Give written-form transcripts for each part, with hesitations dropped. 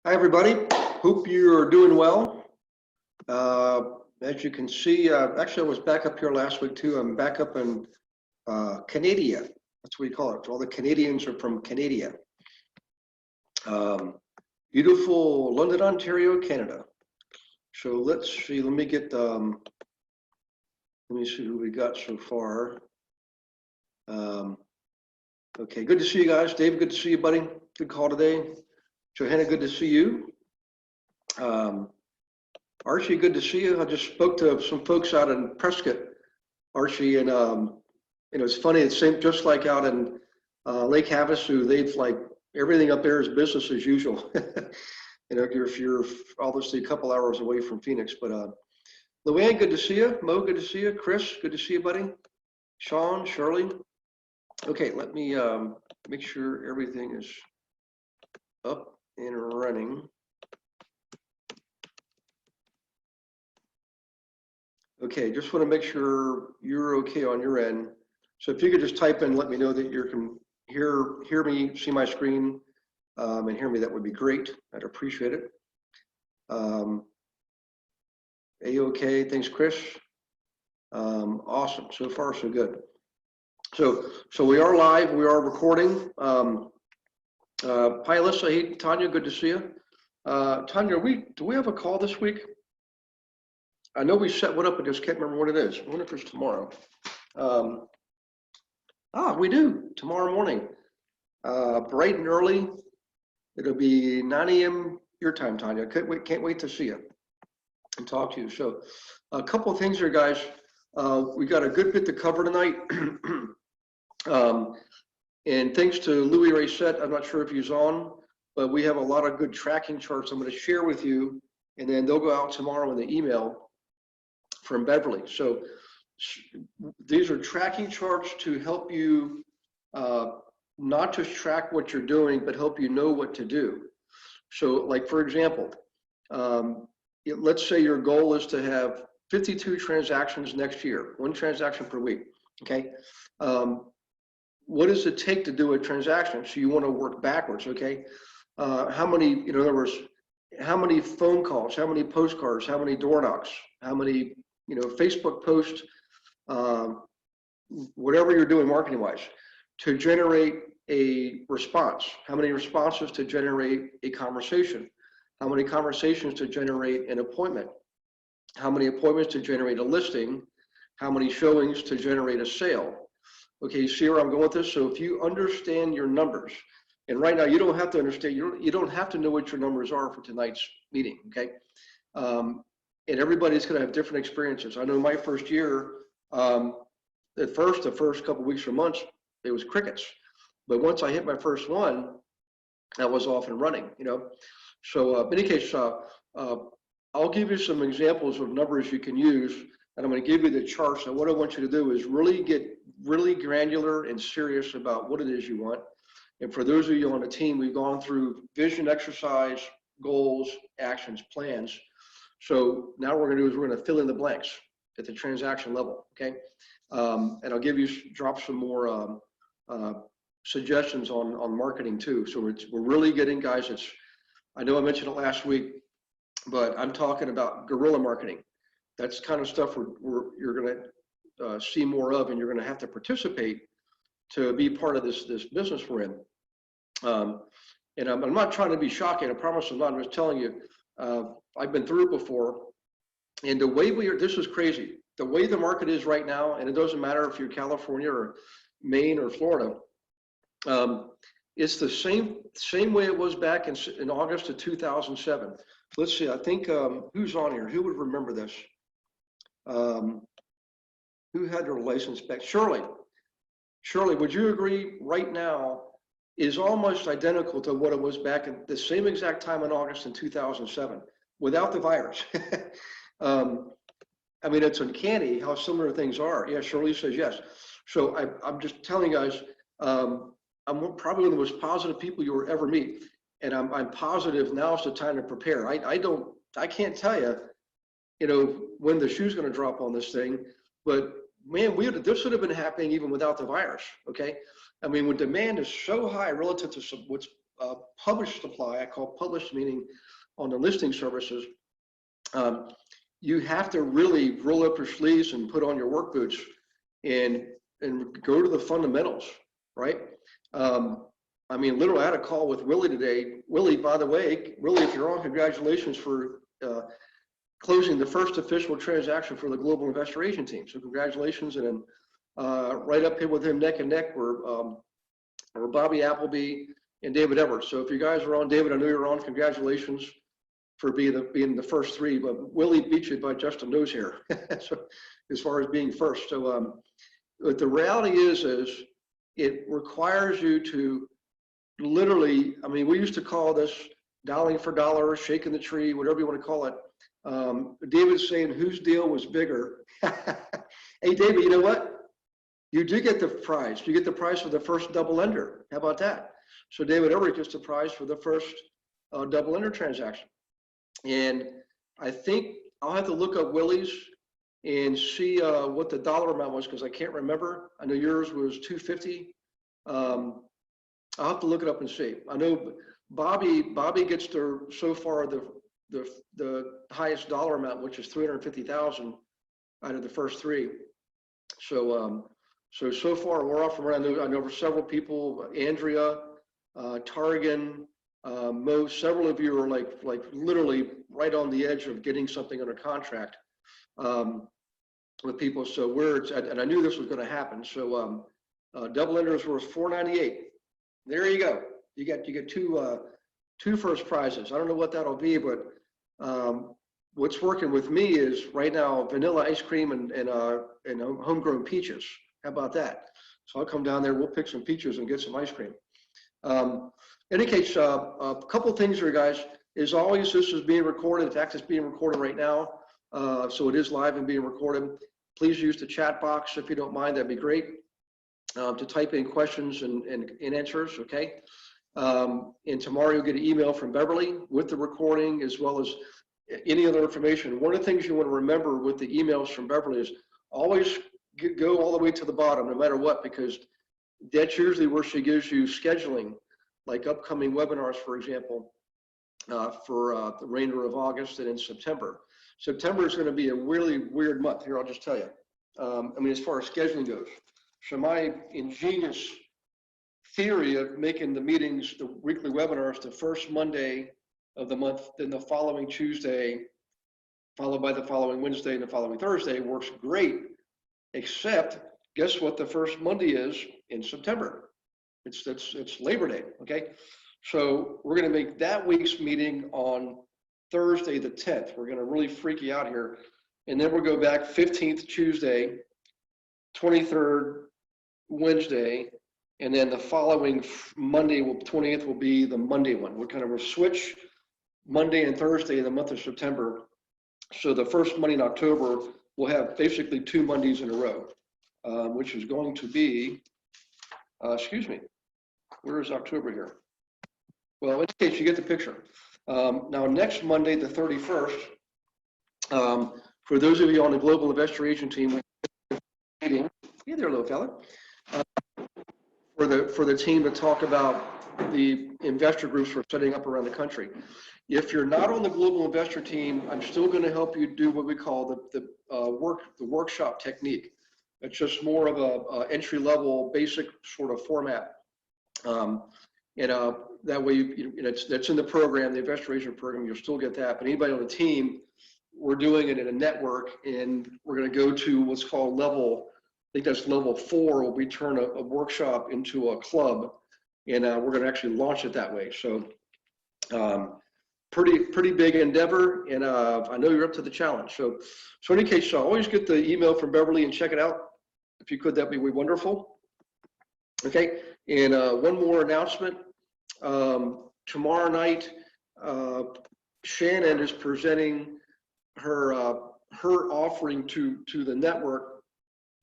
Hi, everybody. Hope you're doing well. As you can see, actually, I was back up here last week too. I'm back up in Canada. That's what we call it. All the Canadians are from Canada. Beautiful London, Ontario, Canada. So let's see. Let me get. Let me see who we got so far. Okay, good to see you guys. Dave, good to see you, buddy. Good call today. Johanna, good to see you. Archie, good to see you. I just spoke to some folks out in Prescott, Archie, and it's funny. It's same, just like out in Lake Havasu. They've like everything up there is business as usual. If you're obviously a couple hours away from Phoenix, but Luann, good to see you. Mo, good to see you. Chris, good to see you, buddy. Sean, Shirley. Okay, let me make sure everything is up and running. Okay, just want to make sure you're okay on your end. So if you could just type in, let me know that you can hear me, see my screen, and hear me, that would be great. I'd appreciate it. A-okay, thanks, Chris. Awesome, so far so good. So we are live, we are recording. Hi, Alyssa. Hey, Tanya, good to see you. Tanya, do we have a call this week? I know we set one up, I just can't remember what it is. I wonder if it's tomorrow. We do, tomorrow morning. Bright and early. It'll be 9 a.m. your time, Tanya. Can't wait to see you and talk to you. So a couple of things here, guys. We got a good bit to cover tonight. And thanks to Louis Racette, I'm not sure if he's on, but we have a lot of good tracking charts I'm going to share with you, and then they'll go out tomorrow in the email from Beverly. So these are tracking charts to help you not just track what you're doing, but help you know what to do. So like, for example, let's say your goal is to have 52 transactions next year, 1 transaction per week, okay? What does it take to do a transaction? So you want to work backwards, okay? How many, in other words, how many phone calls, how many postcards, how many door knocks, how many, Facebook posts, whatever you're doing marketing wise, to generate a response. How many responses to generate a conversation? How many conversations to generate an appointment? How many appointments to generate a listing? How many showings to generate a sale? Okay, you see where I'm going with this? So if you understand your numbers, and right now you don't have to understand, you don't have to know what your numbers are for tonight's meeting, okay? And everybody's gonna have different experiences. I know my first year, the first couple weeks or months, it was crickets. But once I hit my first one, I was off and running, So in any case, I'll give you some examples of numbers you can use, and I'm going to give you the charts. And what I want you to do is really get really granular and serious about what it is you want. And for those of you on the team, we've gone through vision exercise, goals, actions, plans. So now what we're going to do is we're going to fill in the blanks at the transaction level, okay? And I'll drop some more suggestions on marketing too. So we're really getting, guys, I know I mentioned it last week, but I'm talking about guerrilla marketing. That's kind of stuff you're going to see more of, and you're going to have to participate to be part of this business we're in. And I'm not trying to be shocking. I promise I'm not. I'm just telling you, I've been through it before. And the way this is crazy. The way the market is right now, and it doesn't matter if you're California or Maine or Florida, it's the same way it was back in August of 2007. Let's see, I think, who's on here? Who would remember this? Who had their license back? Shirley, would you agree right now is almost identical to what it was back at the same exact time in August in 2007 without the virus? I mean, it's uncanny how similar things are. Yeah, Shirley says yes. So I'm just telling you guys, I'm probably one of the most positive people you will ever meet. And I'm positive now's the time to prepare. I can't tell you, when the shoe's going to drop on this thing, but man, this would have been happening even without the virus. Okay. I mean, when demand is so high relative to published supply, I call published meaning on the listing services, you have to really roll up your sleeves and put on your work boots and go to the fundamentals, right? I mean, literally, I had a call with Willie today. Willie, by the way, Willie, if you're on, congratulations for closing the first official transaction for the Global Investor Agent Team. So congratulations, and then right up here with him, neck and neck, were Bobby Appleby and David Everett. So if you guys are on, David, I know you're on. Congratulations for being the first three. But Willie beat you by just a nose hair, so as far as being first. So, but the reality is it requires you to literally, I mean, we used to call this dialing for dollar, shaking the tree, whatever you want to call it. David's saying whose deal was bigger. Hey, David, you know what? You do get the prize. You get the prize for the first double ender. How about that? So David Everett gets the prize for the first double ender transaction. And I think I'll have to look up Willie's and see what the dollar amount was, because I can't remember. I know yours was 250. I'll have to look it up and see. I know Bobby gets so far the highest dollar amount, which is 350,000 out of the first three. So so far we're off from around. I know several people, Andrea, Targan, Mo, several of you are like literally right on the edge of getting something under contract with people. So and I knew this was going to happen. So double enders were $498. There you go. You get two first prizes. I don't know what that'll be, but what's working with me is right now vanilla ice cream and homegrown peaches. How about that? So I'll come down there. We'll pick some peaches and get some ice cream. In any case, a couple of things here, guys. As always, this is being recorded. In fact, it's being recorded right now, so it is live and being recorded. Please use the chat box if you don't mind. That'd be great. To type in questions and answers, okay? And tomorrow you'll get an email from Beverly with the recording as well as any other information. One of the things you want to remember with the emails from Beverly is always go all the way to the bottom, no matter what, because that's usually where she gives you scheduling, like upcoming webinars, for example, for the remainder of August and in September. September is going to be a really weird month. Here, I'll just tell you. I mean, as far as scheduling goes. So my ingenious theory of making the meetings, the weekly webinars, the first Monday of the month, then the following Tuesday, followed by the following Wednesday and the following Thursday works great, except guess what the first Monday is in September? It's Labor Day, okay? So we're gonna make that week's meeting on Thursday the 10th. We're gonna really freak you out here. And then we'll go back 15th Tuesday, 23rd Wednesday, and then the following Monday, 20th, will be the Monday one. We're kind of switch Monday and Thursday in the month of September. So the first Monday in October, we'll have basically 2 Mondays in a row, which is going to be, excuse me, where is October here? Well, in case you get the picture. Now, next Monday, the 31st, for those of you on the Global Investor Agent Team, meeting, hey there, little fella, for the team to talk about the investor groups we're setting up around the country. If you're not on the Global Investor Team, I'm still going to help you do what we call the workshop technique. It's just more of a entry-level, basic sort of format. That way, that's in the program, the Investor Agent program. You'll still get that. But anybody on the team, we're doing it in a network, and we're going to go to what's called level. I think that's level 4. Where we turn a workshop into a club, and we're going to actually launch it that way. So, pretty big endeavor, and I know you're up to the challenge. So in any case, always get the email from Beverly and check it out. If you could, that'd be wonderful. Okay, and one more announcement. Tomorrow night, Shannon is presenting her offering to the network,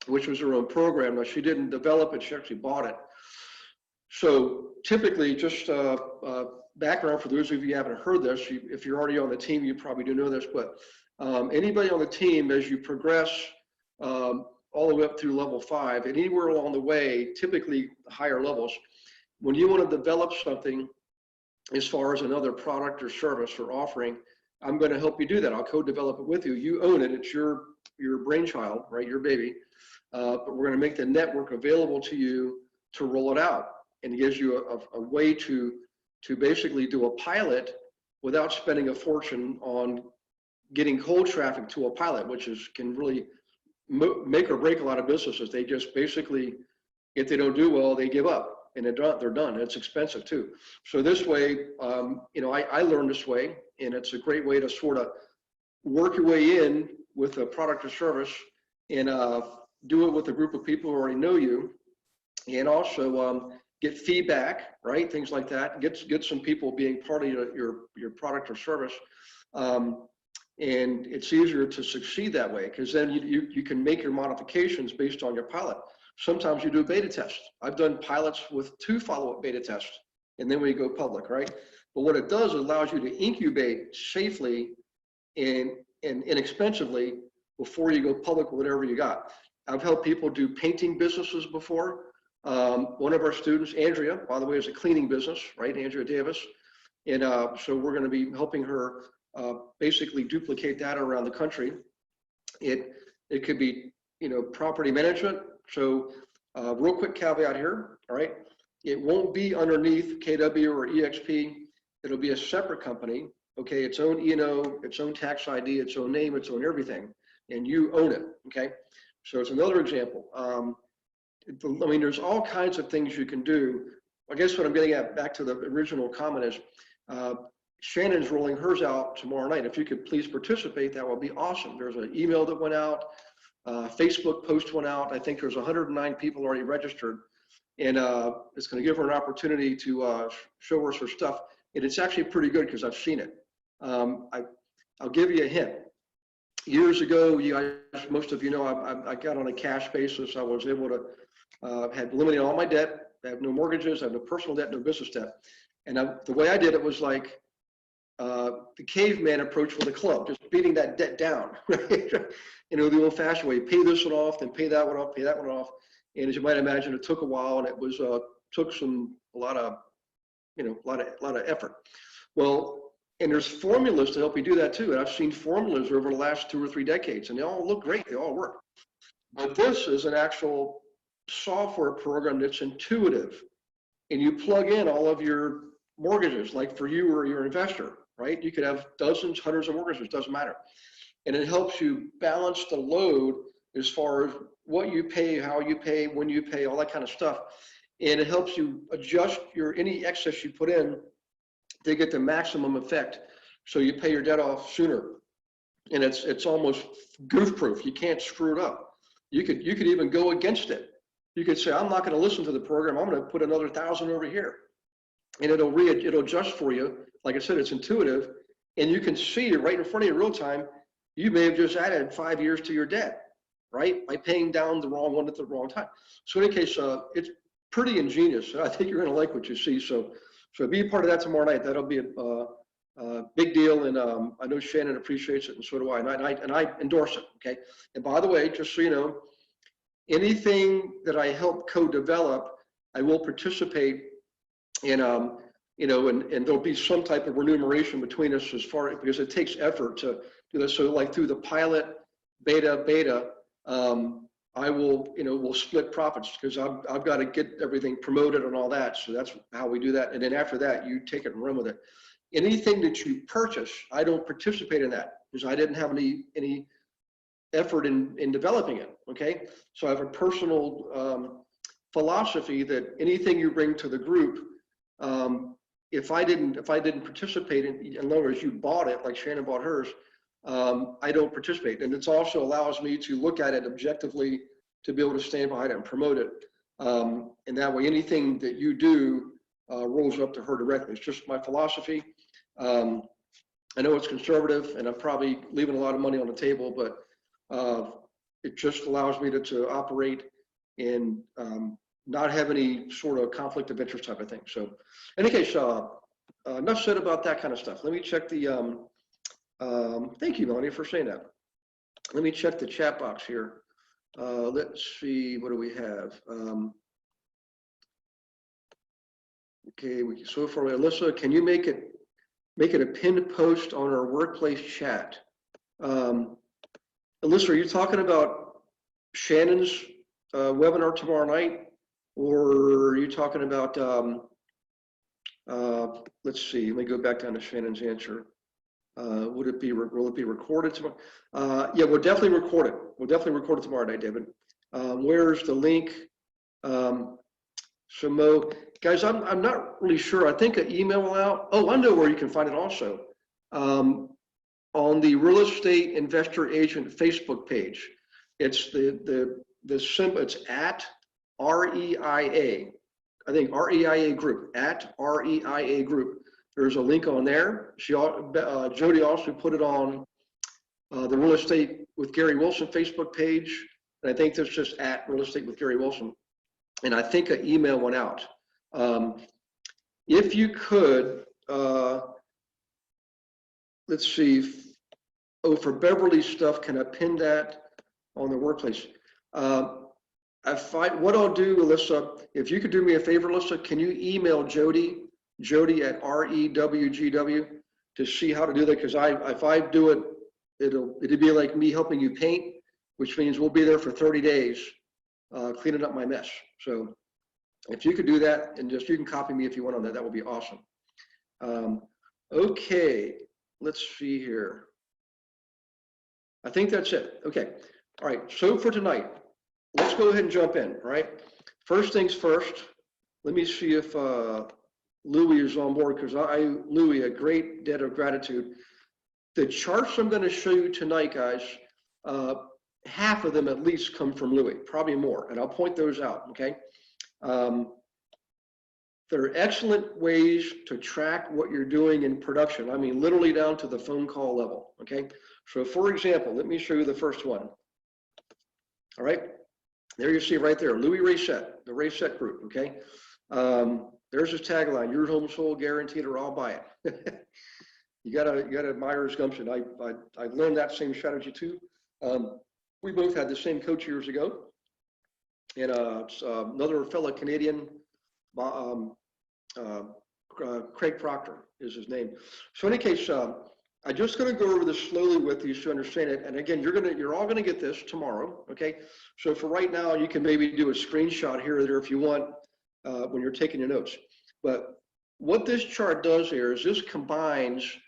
which was her own program. Now, she didn't develop it, she actually bought it. So typically, just background for those of you who haven't heard this, if you're already on the team, you probably do know this, but anybody on the team, as you progress all the way up through level 5, and anywhere along the way, typically higher levels, when you want to develop something as far as another product or service or offering, I'm going to help you do that. I'll co-develop it with you. You own it. It's your brainchild, right? Your baby. But we're going to make the network available to you to roll it out, and it gives you a way to basically do a pilot without spending a fortune on getting cold traffic to a pilot, which can really make or break a lot of businesses. They just basically, if they don't do well, they give up and they're done. It's expensive too. So this way, I learned this way, and it's a great way to sort of work your way in with a product or service, and do it with a group of people who already know you, and also get feedback, right? Things like that. Get some people being part of your product or service. And it's easier to succeed that way, because then you can make your modifications based on your pilot. Sometimes you do a beta test. I've done pilots with 2 follow-up beta tests, and then we go public, right? But what it does, it allows you to incubate safely and inexpensively before you go public with whatever you got. I've helped people do painting businesses before. One of our students, Andrea, by the way, is a cleaning business, right? Andrea Davis. And so we're going to be helping her basically duplicate that around the country. It could be, property management. So real quick caveat here, all right? It won't be underneath KW or EXP. It'll be a separate company, okay? Its own E&O, its own tax ID, its own name, its own everything, and you own it, okay? So it's another example. I mean, there's all kinds of things you can do. I guess what I'm getting at, back to the original comment, is Shannon's rolling hers out tomorrow night. If you could please participate, that would be awesome. There's an email that went out, Facebook post went out. I think there's 109 people already registered, and it's going to give her an opportunity to show us her stuff. And it's actually pretty good because I've seen it. I'll give you a hint. Years ago, you guys, most of you know, I got on a cash basis. I was able to had eliminated all my debt. I have no mortgages. I have no personal debt, no business debt. And the way I did it was like the caveman approach with a club, just beating that debt down, right? The old-fashioned way. Pay this one off, then pay that one off, pay that one off. And as you might imagine, it took a while, and it was took a lot of effort. Well, and there's formulas to help you do that too. And I've seen formulas over the last 2 or 3 decades, and they all look great. They all work. But this is an actual software program that's intuitive, and you plug in all of your mortgages, like for you or your investor, right? You could have dozens, hundreds of mortgages, doesn't matter. And it helps you balance the load as far as what you pay, how you pay, when you pay, all that kind of stuff. And it helps you adjust any excess you put in to get the maximum effect, so you pay your debt off sooner. And it's almost goof proof. You can't screw it up. You could even go against it. You could say, I'm not going to listen to the program. I'm going to put another 1,000 over here, and it'll adjust for you. Like I said, it's intuitive, and you can see it right in front of you real time. You may have just added 5 years to your debt, right, by paying down the wrong one at the wrong time. So in any case, it's pretty ingenious. I think you're going to like what you see. So be a part of that tomorrow night. That'll be a big deal, and I know Shannon appreciates it, and so do I. And I endorse it. Okay. And by the way, just so you know, anything that I help co-develop, I will participate in. And there'll be some type of remuneration between us because it takes effort to do this. So like through the pilot, beta. I will, we'll split profits, because I've got to get everything promoted and all that. So that's how we do that. And then after that, you take it and run with it. Anything that you purchase, I don't participate in that, because I didn't have any effort in developing it. Okay. So I have a personal philosophy that anything you bring to the group, if I didn't participate in long as you bought it, like Shannon bought hers, I don't participate. And it also allows me to look at it objectively, to be able to stand behind it and promote it. And that way, anything that you do rolls up to her directly. It's just my philosophy. I know it's conservative, and I'm probably leaving a lot of money on the table, but it just allows me to operate and not have any sort of conflict of interest type of thing. So in any case, enough said about that kind of stuff. Let me check the, thank you, Melanie, for saying that. Let me check the chat box here. Let's see, what do we have? Okay, so far, Alyssa, can you make it a pinned post on our workplace chat? Alyssa, are you talking about Shannon's webinar tomorrow night, or are you talking about? Let's see. Let me go back down to Shannon's answer. Will it be recorded tomorrow? Yeah, we'll definitely record it. We'll definitely record it tomorrow night, David. Where's the link? So Mo, guys, I'm not really sure. I think an email will out. Oh, I know where you can find it also. On the Real Estate Investor Agent Facebook page. It's the symbol. It's at REIA. I think REIA Group, at REIA Group. There's a link on there. Jody also put it on the Real Estate with Gary Wilson Facebook page. And I think there's just at Real Estate with Gary Wilson. And I think an email went out. If you could, let's see. Oh, for Beverly stuff, can I pin that on the workplace? What I'll do, Alyssa, if you could do me a favor, Alyssa, can you email Jody at REWGW to see how to do that? Because if I do it, it'd be like me helping you paint, which means we'll be there for 30 days cleaning up my mess. So if you could do that, and just you can copy me if you want on that, that would be awesome. Okay, let's see here. I think that's it. Okay. All right. So for tonight, let's go ahead and jump in. All right. First things first. Let me see if Louis is on board, because Louis, a great debt of gratitude. The charts I'm going to show you tonight, guys, half of them at least come from Louis, probably more, and I'll point those out. Okay. There are excellent ways to track what you're doing in production. I mean, literally down to the phone call level. Okay. So for example, let me show you the first one. All right, there you see right there, Louis Reset, the Reset Group, okay? There's his tagline, your home sold guaranteed or I'll buy it. you gotta admire his gumption. I learned that same strategy too. We both had the same coach years ago. And another fellow Canadian, Craig Proctor is his name. So in any case, I'm just going to go over this slowly with you so you understand it. And again, you're all going to get this tomorrow, okay? So for right now, you can maybe do a screenshot here or there if you want when you're taking your notes. But what this chart does here is this combines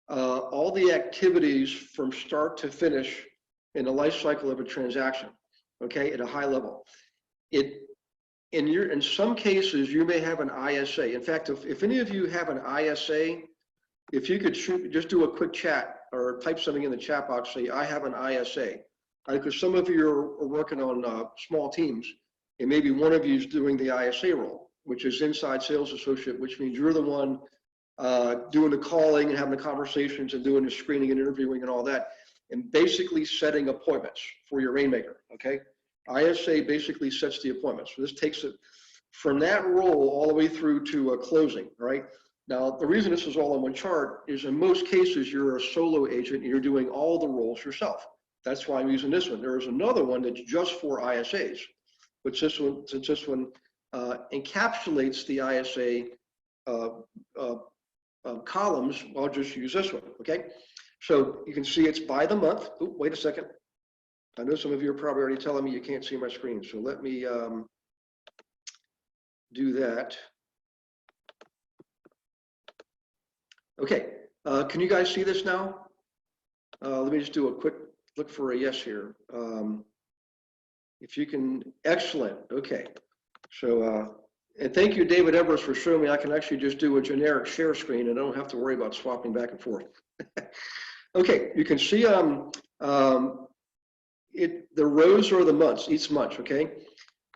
all the activities from start to finish in the life cycle of a transaction, okay, at a high level. In some cases, you may have an ISA. In fact, if any of you have an ISA, if you could just do a quick chat or type something in the chat box, say, I have an ISA. Because some of you are working on small teams, and maybe one of you is doing the ISA role, which is inside sales associate, which means you're the one doing the calling and having the conversations and doing the screening and interviewing and all that, and basically setting appointments for your rainmaker, okay? ISA basically sets the appointments. So this takes it from that role all the way through to closing, right? Now, the reason this is all on one chart is in most cases, you're a solo agent and you're doing all the roles yourself. That's why I'm using this one. There is another one that's just for ISAs, but since this one encapsulates the ISA columns, I'll just use this one, okay? So you can see it's by the month. Oh, wait a second. I know some of you are probably already telling me you can't see my screen, so let me do that. Okay, can you guys see this now? Let me just do a quick look for a yes here. If you can, excellent, okay. So, and thank you, David Everest, for showing me I can actually just do a generic share screen and I don't have to worry about swapping back and forth. Okay, you can see the rows are the months, each month, okay?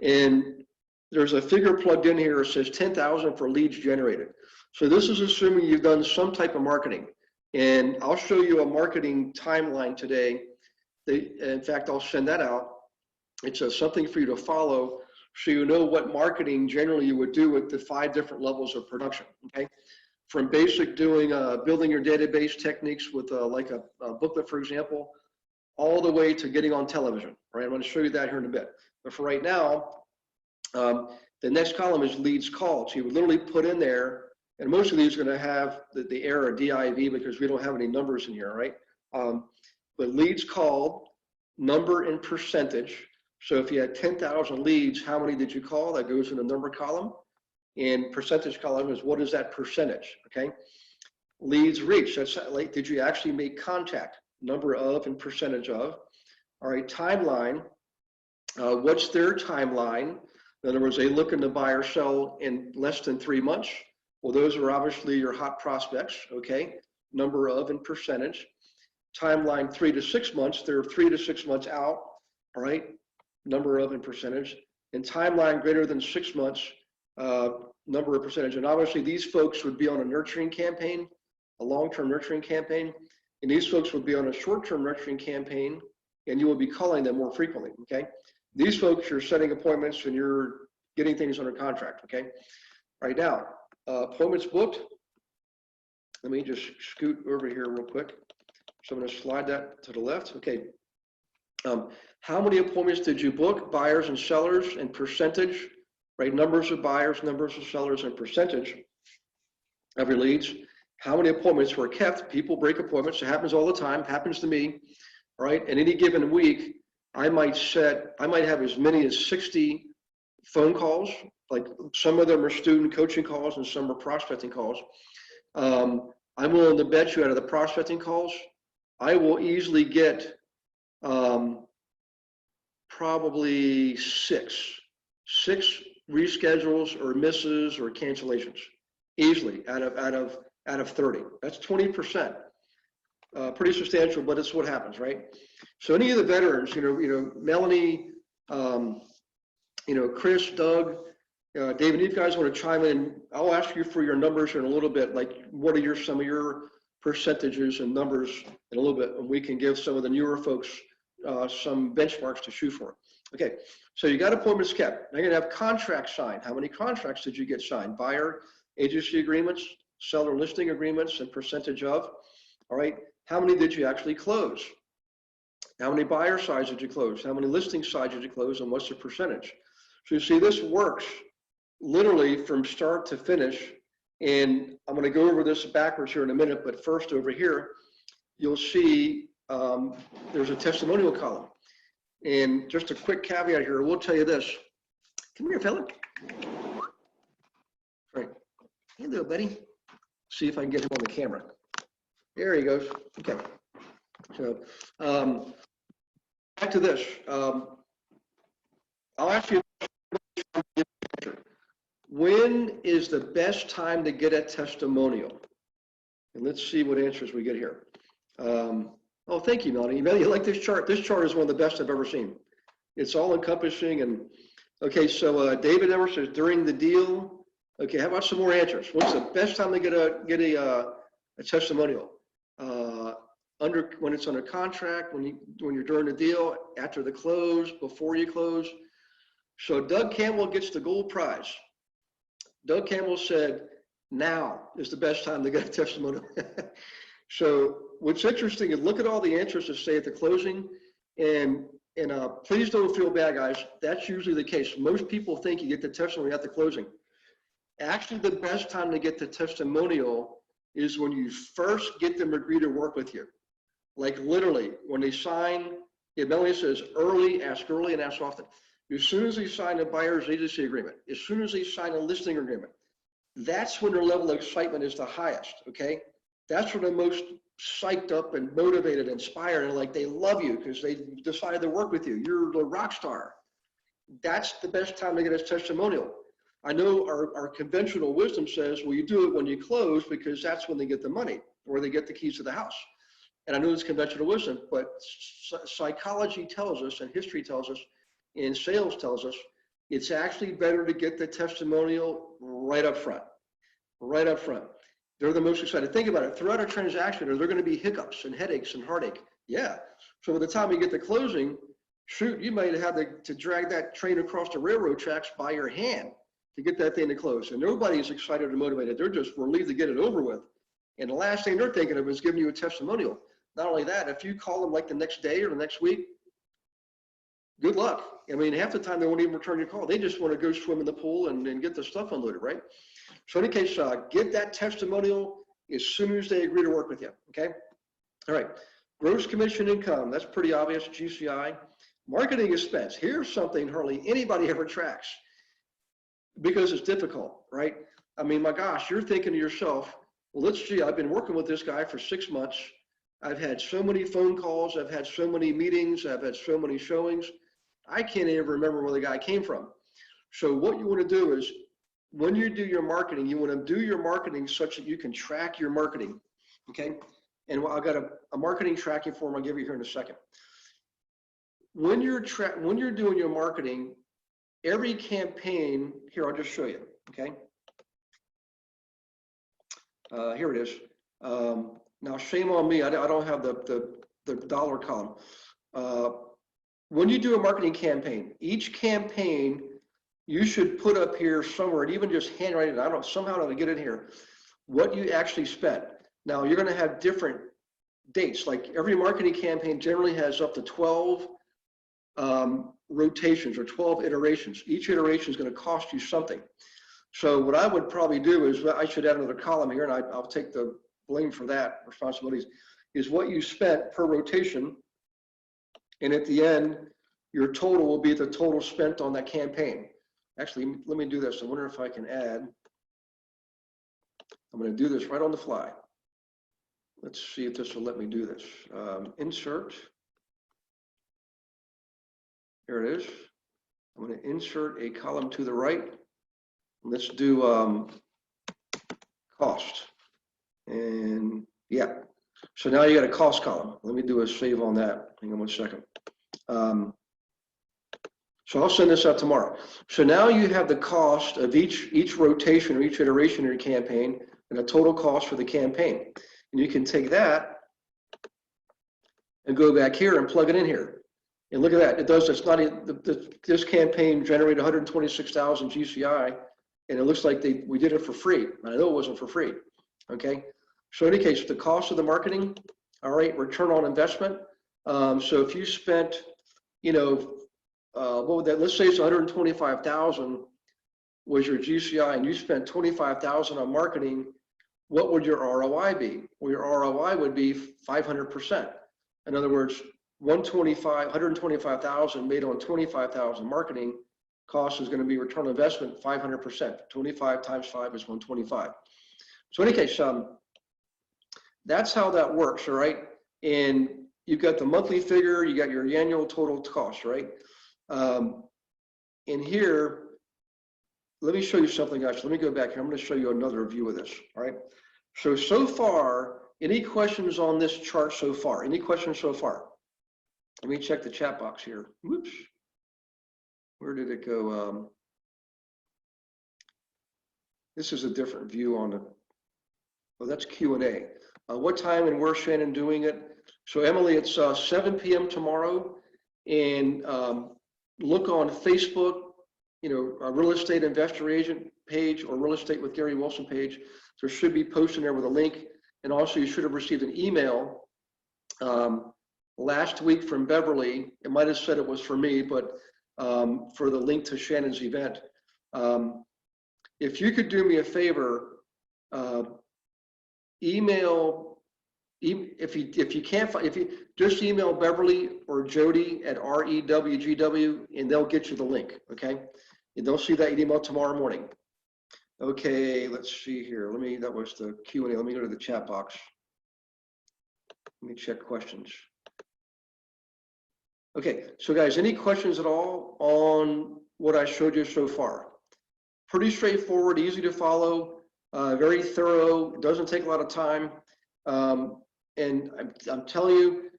And there's a figure plugged in here that says 10,000 for leads generated. So this is assuming you've done some type of marketing. And I'll show you a marketing timeline today. In fact, I'll send that out. It's something for you to follow so you know what marketing generally you would do with the 5 different levels of production, okay? From basic doing, building your database techniques with like a booklet, for example, all the way to getting on television, right? I'm gonna show you that here in a bit. But for right now, The next column is leads called. So you would literally put in there, and most of these are going to have the error div because we don't have any numbers in here, right? But leads called, number and percentage. So if you had 10,000 leads, how many did you call? That goes in the number column. And percentage column is what is that percentage, okay? Leads reached, that's like, did you actually make contact? Number of and percentage of. All right, timeline, what's their timeline? In other words, they looking to buy or sell in less than 3 months. Well, those are obviously your hot prospects, okay? Number of and percentage. Timeline 3 to 6 months, they're 3 to 6 months out, all right? Number of and percentage. And timeline greater than 6 months, number of percentage. And obviously these folks would be on a nurturing campaign, a long-term nurturing campaign. And these folks would be on a short-term nurturing campaign, and you will be calling them more frequently, okay? These folks, you're setting appointments and you're getting things under contract, okay? Right now, appointments booked. Let me just scoot over here real quick. So I'm gonna slide that to the left, okay. How many appointments did you book? Buyers and sellers and percentage, right? Numbers of buyers, numbers of sellers, and percentage of your leads. How many appointments were kept? People break appointments. It happens all the time. It happens to me, all right? In any given week, I might have as many as 60 phone calls. Like some of them are student coaching calls and some are prospecting calls. I'm willing to bet you out of the prospecting calls, I will easily get probably six reschedules or misses or cancellations, easily out of 30. That's 20%. Pretty substantial, but it's what happens, right? So any of the veterans, Melanie, Chris, Doug, David, you guys want to chime in? I'll ask you for your numbers in a little bit. Like, what are some of your percentages and numbers in a little bit, and we can give some of the newer folks some benchmarks to shoot for. Okay, so you got appointments kept. Now you're gonna have contracts signed. How many contracts did you get signed? Buyer agency agreements, seller listing agreements, and percentage of. All right, how many did you actually close? How many buyer sides did you close? How many listing sides did you close, and what's the percentage? So you see, this works literally from start to finish. And I'm going to go over this backwards here in a minute, but first over here, you'll see there's a testimonial column. And just a quick caveat here, we'll tell you this. Come here, fella. All right. Hello, buddy. See if I can get him on the camera. There he goes. Okay. So back to this. I'll ask you, when is the best time to get a testimonial? And let's see what answers we get here. Oh, thank you, Melanie. You like this chart? This chart is one of the best I've ever seen. It's all encompassing. And okay, so David Ever says during the deal. Okay, how about some more answers? What's the best time to get a testimonial? When it's under contract, when you're during the deal, after the close, before you close. So Doug Campbell gets the gold prize. Doug Campbell said, now is the best time to get a testimonial. So what's interesting is look at all the answers that say at the closing, and please don't feel bad, guys. That's usually the case. Most people think you get the testimonial at the closing. Actually, the best time to get the testimonial is when you first get them to agree to work with you. Like literally, when they sign, Melanie says early, and ask often. As soon as they sign a buyer's agency agreement, as soon as they sign a listing agreement, that's when their level of excitement is the highest, okay? That's when they're most psyched up and motivated, inspired, and like they love you because they decided to work with you. You're the rock star. That's the best time to get a testimonial. I know our conventional wisdom says, well, you do it when you close because that's when they get the money or they get the keys to the house. And I know it's conventional wisdom, but psychology tells us and history tells us and sales tells us it's actually better to get the testimonial right up front, right up front. They're the most excited. Think about it. Throughout a transaction, are there going to be hiccups and headaches and heartache? Yeah. So by the time you get to closing, shoot, you might have to drag that train across the railroad tracks by your hand to get that thing to close. And nobody's excited or motivated. They're just relieved to get it over with. And the last thing they're thinking of is giving you a testimonial. Not only that, if you call them like the next day or the next week, good luck. I mean, half the time they won't even return your call. They just want to go swim in the pool and get the stuff unloaded, right? So in any case, get that testimonial as soon as they agree to work with you, okay? All right, gross commission income, that's pretty obvious, GCI. Marketing expense, here's something hardly anybody ever tracks because it's difficult, right? I mean, my gosh, you're thinking to yourself, well, let's see, I've been working with this guy for 6 months. I've had so many phone calls, I've had so many meetings, I've had so many showings. I can't even remember where the guy came from. So what you want to do is, when you do your marketing, you want to do your marketing such that you can track your marketing, okay? And I've got a marketing tracking form I'll give you here in a second. When you're doing your marketing, every campaign, here, I'll just show you, okay? Here it is. Now, shame on me, I don't have the dollar column. When you do a marketing campaign, each campaign, you should put up here somewhere, and even just handwrite it, I don't, somehow to get it here, what you actually spent. Now, you're gonna have different dates, like every marketing campaign generally has up to 12 rotations or 12 iterations. Each iteration is gonna cost you something. So what I would probably do is, I should add another column here, and I'll take the blame for that, responsibilities, is what you spent per rotation. And at the end, your total will be the total spent on that campaign. Actually, let me do this. I wonder if I can add. I'm going to do this right on the fly. Let's see if this will let me do this. Insert. Here it is. I'm going to insert a column to the right. Let's do cost. And yeah. So now you got a cost column. Let me do a save on that. Hang on one second. So I'll send this out tomorrow. So now you have the cost of each rotation or each iteration of your campaign and a total cost for the campaign. And you can take that and go back here and plug it in here. And look at that. It does. It's not this campaign generated 126,000 GCI, and it looks like we did it for free. I know it wasn't for free. Okay. So in any case, the cost of the marketing, all right, return on investment. So if you spent, you know, what would that, let's say it's 125,000 was your GCI and you spent 25,000 on marketing, what would your ROI be? Well, your ROI would be 500%. In other words, 125,000 made on 25,000 marketing cost is going to be return on investment 500%. 25 times 5 is 125. So in any case, that's how that works, all right? And you've got the monthly figure, you got your annual total cost, right? In here, let me show you something, guys. Let me go back here. I'm going to show you another view of this, all right? So far, any questions on this chart so far? Any questions so far? Let me check the chat box here. Whoops. Where did it go? This is a different view on the, well, that's Q&A. What time and where Shannon doing it? So Emily, it's 7 p.m. tomorrow, and look on Facebook, you know, a real estate investor agent page or real estate with Gary Wilson page. There should be posted there with a link. And also you should have received an email last week from Beverly. It might've said it was for me, but for the link to Shannon's event. If you could do me a favor, if you can't find, if you just email Beverly or Jody at REWGW and they'll get you the link, okay? And they'll see that email tomorrow morning. Okay, let's see here. That was the Q&A. Let me go to the chat box. Let me check questions. Okay, so guys, any questions at all on what I showed you so far? Pretty straightforward, easy to follow, very thorough, doesn't take a lot of time. And I'm telling you,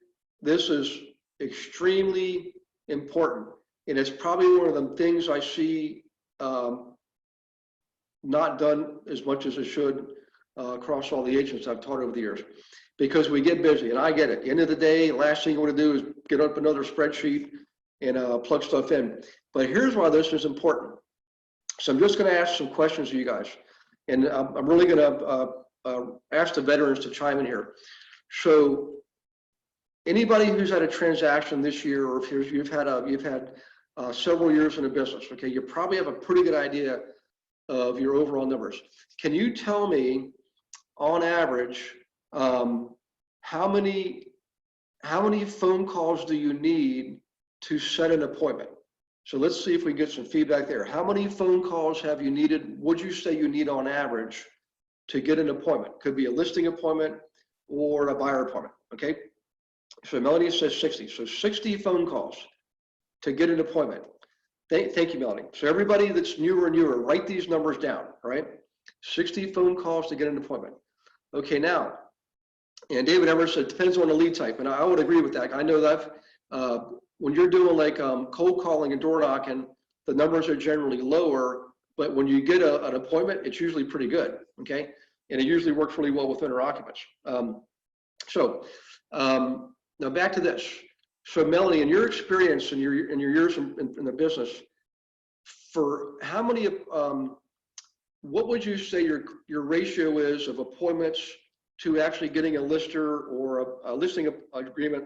this is extremely important. And it's probably one of the things I see not done as much as it should across all the agents I've taught over the years, because we get busy, and I get it. At the end of the day, the last thing you want to do is get up another spreadsheet and plug stuff in. But here's why this is important. So I'm just going to ask some questions to you guys, and I'm really going to ask the veterans to chime in here. So Anybody who's had a transaction this year, or if you've had several years in a business, okay, you probably have a pretty good idea of your overall numbers. Can you tell me, on average, how many phone calls do you need to set an appointment? So let's see if we get some feedback there. How many phone calls have you needed? Would you say you need on average to get an appointment? Could be a listing appointment or a buyer appointment, okay? So Melanie says 60. So 60 phone calls to get an appointment. Thank you, Melanie. So everybody that's newer and newer, write these numbers down, all right? 60 phone calls to get an appointment. Okay, now, and David Everett said, depends on the lead type. And I would agree with that. I know that when you're doing like cold calling and door knocking, the numbers are generally lower, but when you get an appointment, it's usually pretty good, okay? And it usually works really well with owner occupants. Now back to this. So Melanie, in your experience and your years in the business, for how many, what would you say your ratio is of appointments to actually getting a lister or a listing agreement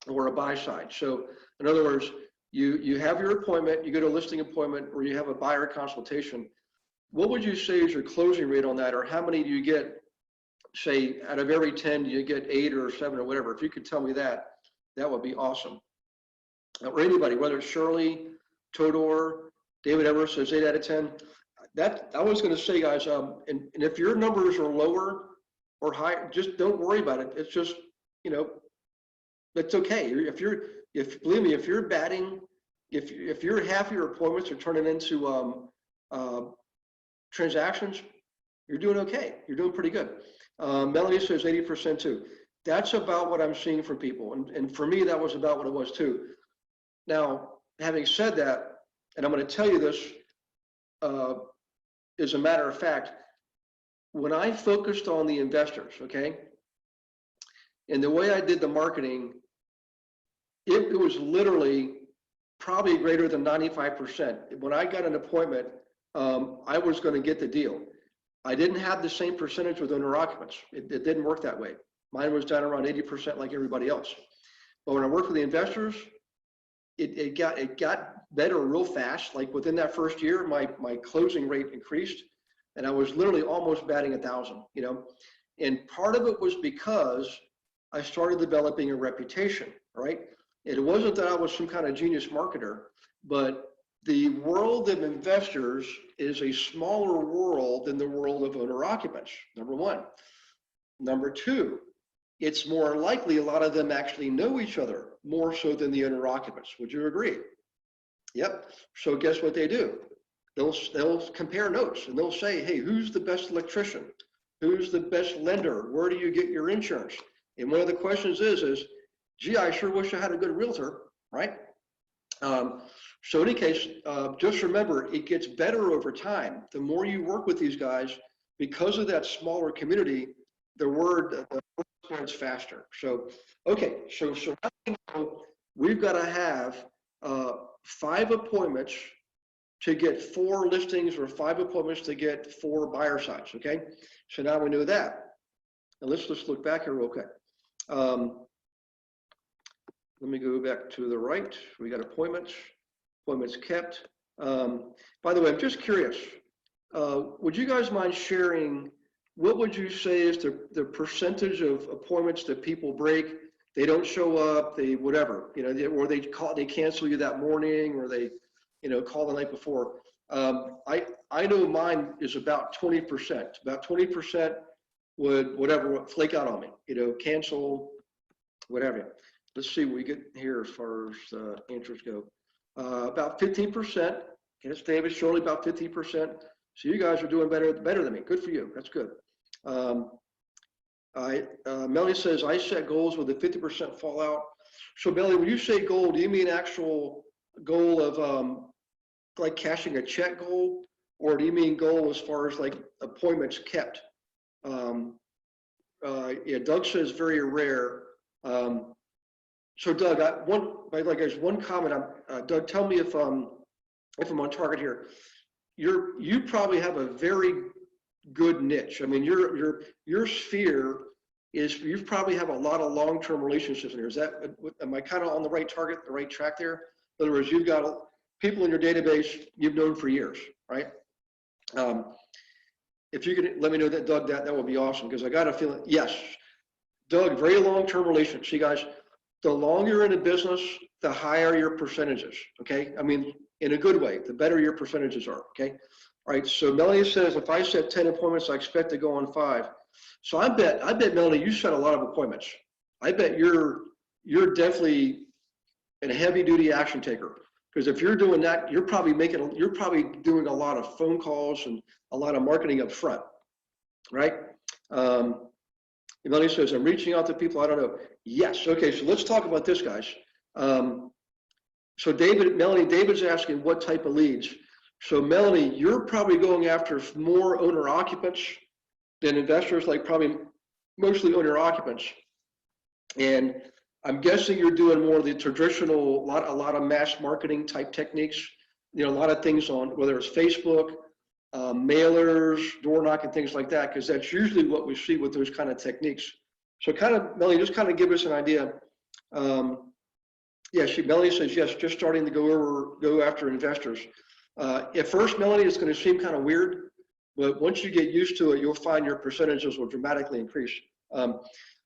or a buy side? So in other words, you have your appointment, you get a listing appointment, or you have a buyer consultation. What would you say is your closing rate on that, or how many do you get? Say out of every 10, do you get 8 or 7 or whatever? If you could tell me that, that would be awesome. Or anybody, whether it's Shirley, Todor, David Everett says 8 out of 10. That I was going to say, guys, and if your numbers are lower or higher, just don't worry about it. It's just, you know, that's okay. Believe me, if you're batting, if your half your appointments are turning into transactions, you're doing okay. You're doing pretty good. Melanie says 80% too. That's about what I'm seeing from people. And for me, that was about what it was too. Now, having said that, and I'm going to tell you this as a matter of fact, when I focused on the investors, okay, and the way I did the marketing, it was literally probably greater than 95%. When I got an appointment, I was going to get the deal. I didn't have the same percentage with owner occupants. It didn't work that way. Mine was down around 80% like everybody else. But when I worked with the investors, it got better real fast. Like within that first year, my closing rate increased, and I was literally almost batting 1,000, you know. And part of it was because I started developing a reputation, right? It wasn't that I was some kind of genius marketer, but the world of investors is a smaller world than the world of owner occupants, number one. Number two, it's more likely a lot of them actually know each other more so than the owner occupants. Would you agree? Yep. So guess what they do? They'll compare notes and they'll say, hey, who's the best electrician? Who's the best lender? Where do you get your insurance? And one of the questions is, gee, I sure wish I had a good realtor, right? So in any case, just remember, it gets better over time. The more you work with these guys, because of that smaller community, the word spreads faster. So, okay, so we've got to have 5 appointments to get 4 listings, or 5 appointments to get 4 buyer sides, okay? So now we know that. And let's just look back here real quick. Let me go back to the right. We got appointments kept. By the way, I'm just curious, would you guys mind sharing, what would you say is the percentage of appointments that people break? They don't show up, they whatever, you know, or they cancel you that morning, or they, you know, call the night before. I know mine is about 20%. About 20% would whatever flake out on me, you know, cancel, whatever. Let's see what we get here as far as answers go. About 15%. Yes, David, surely about 15%. So you guys are doing better than me. Good for you. That's good. Melanie says, I set goals with a 50% fallout. So Melanie, when you say goal, do you mean actual goal of like cashing a check goal, or do you mean goal as far as like appointments kept? Yeah, Doug says very rare. So Doug, there's one comment. Doug, tell me if I'm on target here. You probably have a very good niche. I mean, your sphere is you probably have a lot of long-term relationships in here. Is that, am I kind of on the right target, the right track there? In other words, you've got people in your database you've known for years, right? If you could let me know that, Doug, that would be awesome, because I got a feeling, yes, Doug, very long-term relationship. See, guys, the longer you're in a business, the higher your percentages, okay? I mean, in a good way, the better your percentages are, okay? All right, so Melanie says, if I set 10 appointments, I expect to go on 5. So I bet, Melanie, you set a lot of appointments. I bet you're definitely a heavy-duty action taker, because if you're doing that, you're probably doing a lot of phone calls and a lot of marketing up front, right? Melanie says, I'm reaching out to people I don't know. Yes, okay, so let's talk about this, guys. So David's asking what type of leads. So Melanie, you're probably going after more owner occupants than investors, like probably mostly owner occupants. And I'm guessing you're doing more of the traditional, a lot of mass marketing type techniques, you know, a lot of things on, whether it's Facebook, mailers, door knocking, things like that, because that's usually what we see with those kind of techniques. So kind of, Melanie, just kind of give us an idea. Yeah, Melanie says, yes, just starting to go after investors. At first, Melanie, it's going to seem kind of weird, but once you get used to it, you'll find your percentages will dramatically increase.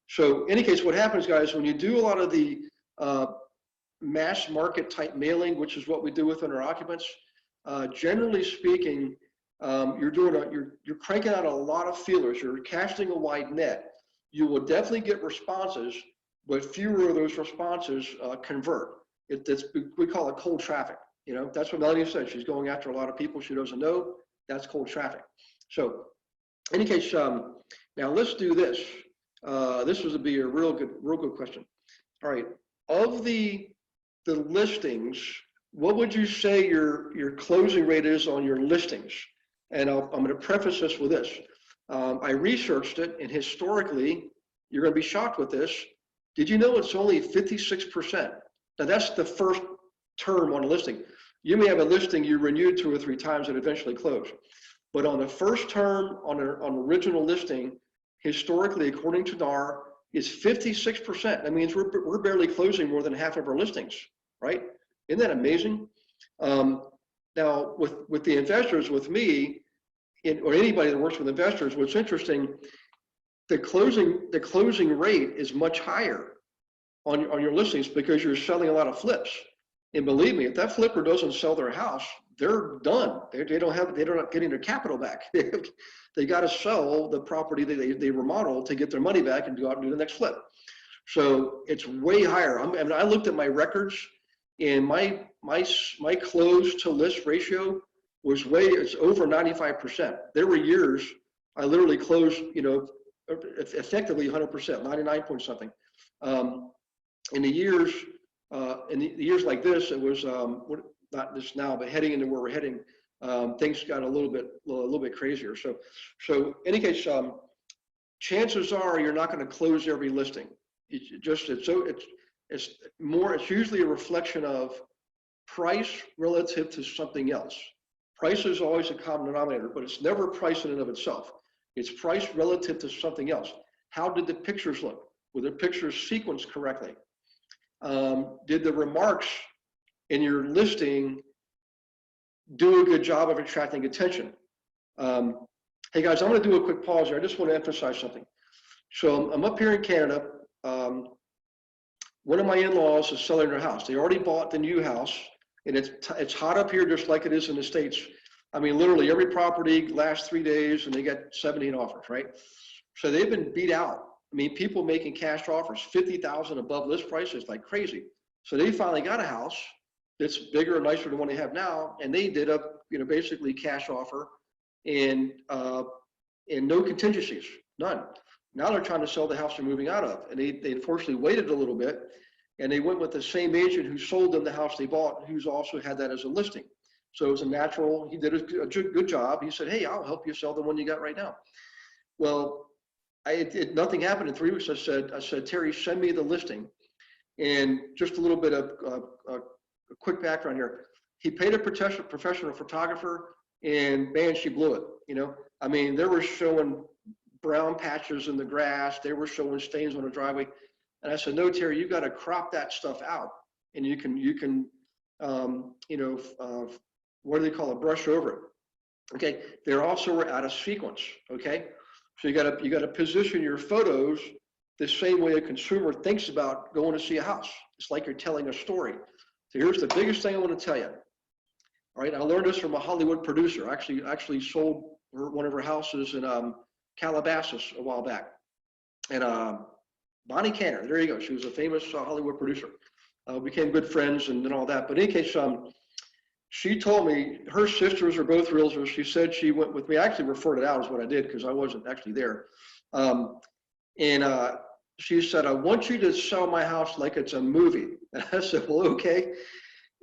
So in any case, what happens, guys, when you do a lot of the mass market type mailing, which is what we do with owner occupants, generally speaking, you're cranking out a lot of feelers. You're casting a wide net. You will definitely get responses, but fewer of those responses convert. We call it cold traffic. You know, that's what Melanie said. She's going after a lot of people she doesn't know. That's cold traffic. So, in any case, now let's do this. This would be a real good question. All right, of the listings, what would you say your closing rate is on your listings? And I'm going to preface this with this. I researched it, and historically, you're going to be shocked with this. Did you know it's only 56%? Now that's the first term on a listing. You may have a listing you renewed 2 or 3 times and eventually close. But on the first term on an original listing, historically, according to NAR, is 56%. That means we're barely closing more than half of our listings, right? Isn't that amazing? Now, with the investors, with me, or anybody that works with investors, what's interesting, the closing rate is much higher on your listings because you're selling a lot of flips. And believe me, if that flipper doesn't sell their house, they're done. They're not getting their capital back. They got to sell the property that they remodeled to get their money back and go out and do the next flip. So it's way higher. I looked at my records, and my close to list ratio was it's over 95%. There were years I literally closed, you know, effectively 100%, 99 point something. In the years like this, it was not this now, but heading into where we're heading, things got a little bit crazier. So in any case, chances are you're not going to close every listing. It's usually a reflection of price relative to something else. Price is always a common denominator, but it's never price in and of itself. It's price relative to something else. How did the pictures look? Were the pictures sequenced correctly? Did the remarks in your listing do a good job of attracting attention? Hey guys, I'm going to do a quick pause here. I just want to emphasize something. So I'm up here in Canada. One of my in-laws is selling their house. They already bought the new house, and it's hot up here just like it is in the States. I mean, literally every property lasts 3 days, and they get 17 offers, right? So they've been beat out. I mean, people making cash offers, 50,000 above list prices, like crazy. So they finally got a house that's bigger and nicer than the one they have now, and they did basically cash offer and no contingencies, none. Now they're trying to sell the house they're moving out of, and they unfortunately waited a little bit, and they went with the same agent who sold them the house they bought, who's also had that as a listing. So it was a natural. He did a good job. He said, "Hey, I'll help you sell the one you got right now." Well, nothing happened in 3 weeks. I said, "Terry, send me the listing." And just a little bit of a quick background here. He paid a professional photographer, and man, she blew it. You know, I mean, they were showing brown patches in the grass. They were showing stains on the driveway. And I said, no, Terry, you got to crop that stuff out. And you can what do they call it? Brush over it. Okay. They're also out of sequence. Okay. So you got to position your photos the same way a consumer thinks about going to see a house. It's like you're telling a story. So here's the biggest thing I want to tell you. All right. I learned this from a Hollywood producer. Actually sold one of her houses in Calabasas a while back. And Bonnie Canner, there you go. She was a famous Hollywood producer. Became good friends and all that. But in any case, she told me her sisters are both realtors. She said she went with me. I actually referred it out is what I did because I wasn't actually there. She said, I want you to sell my house like it's a movie. And I said, well, okay.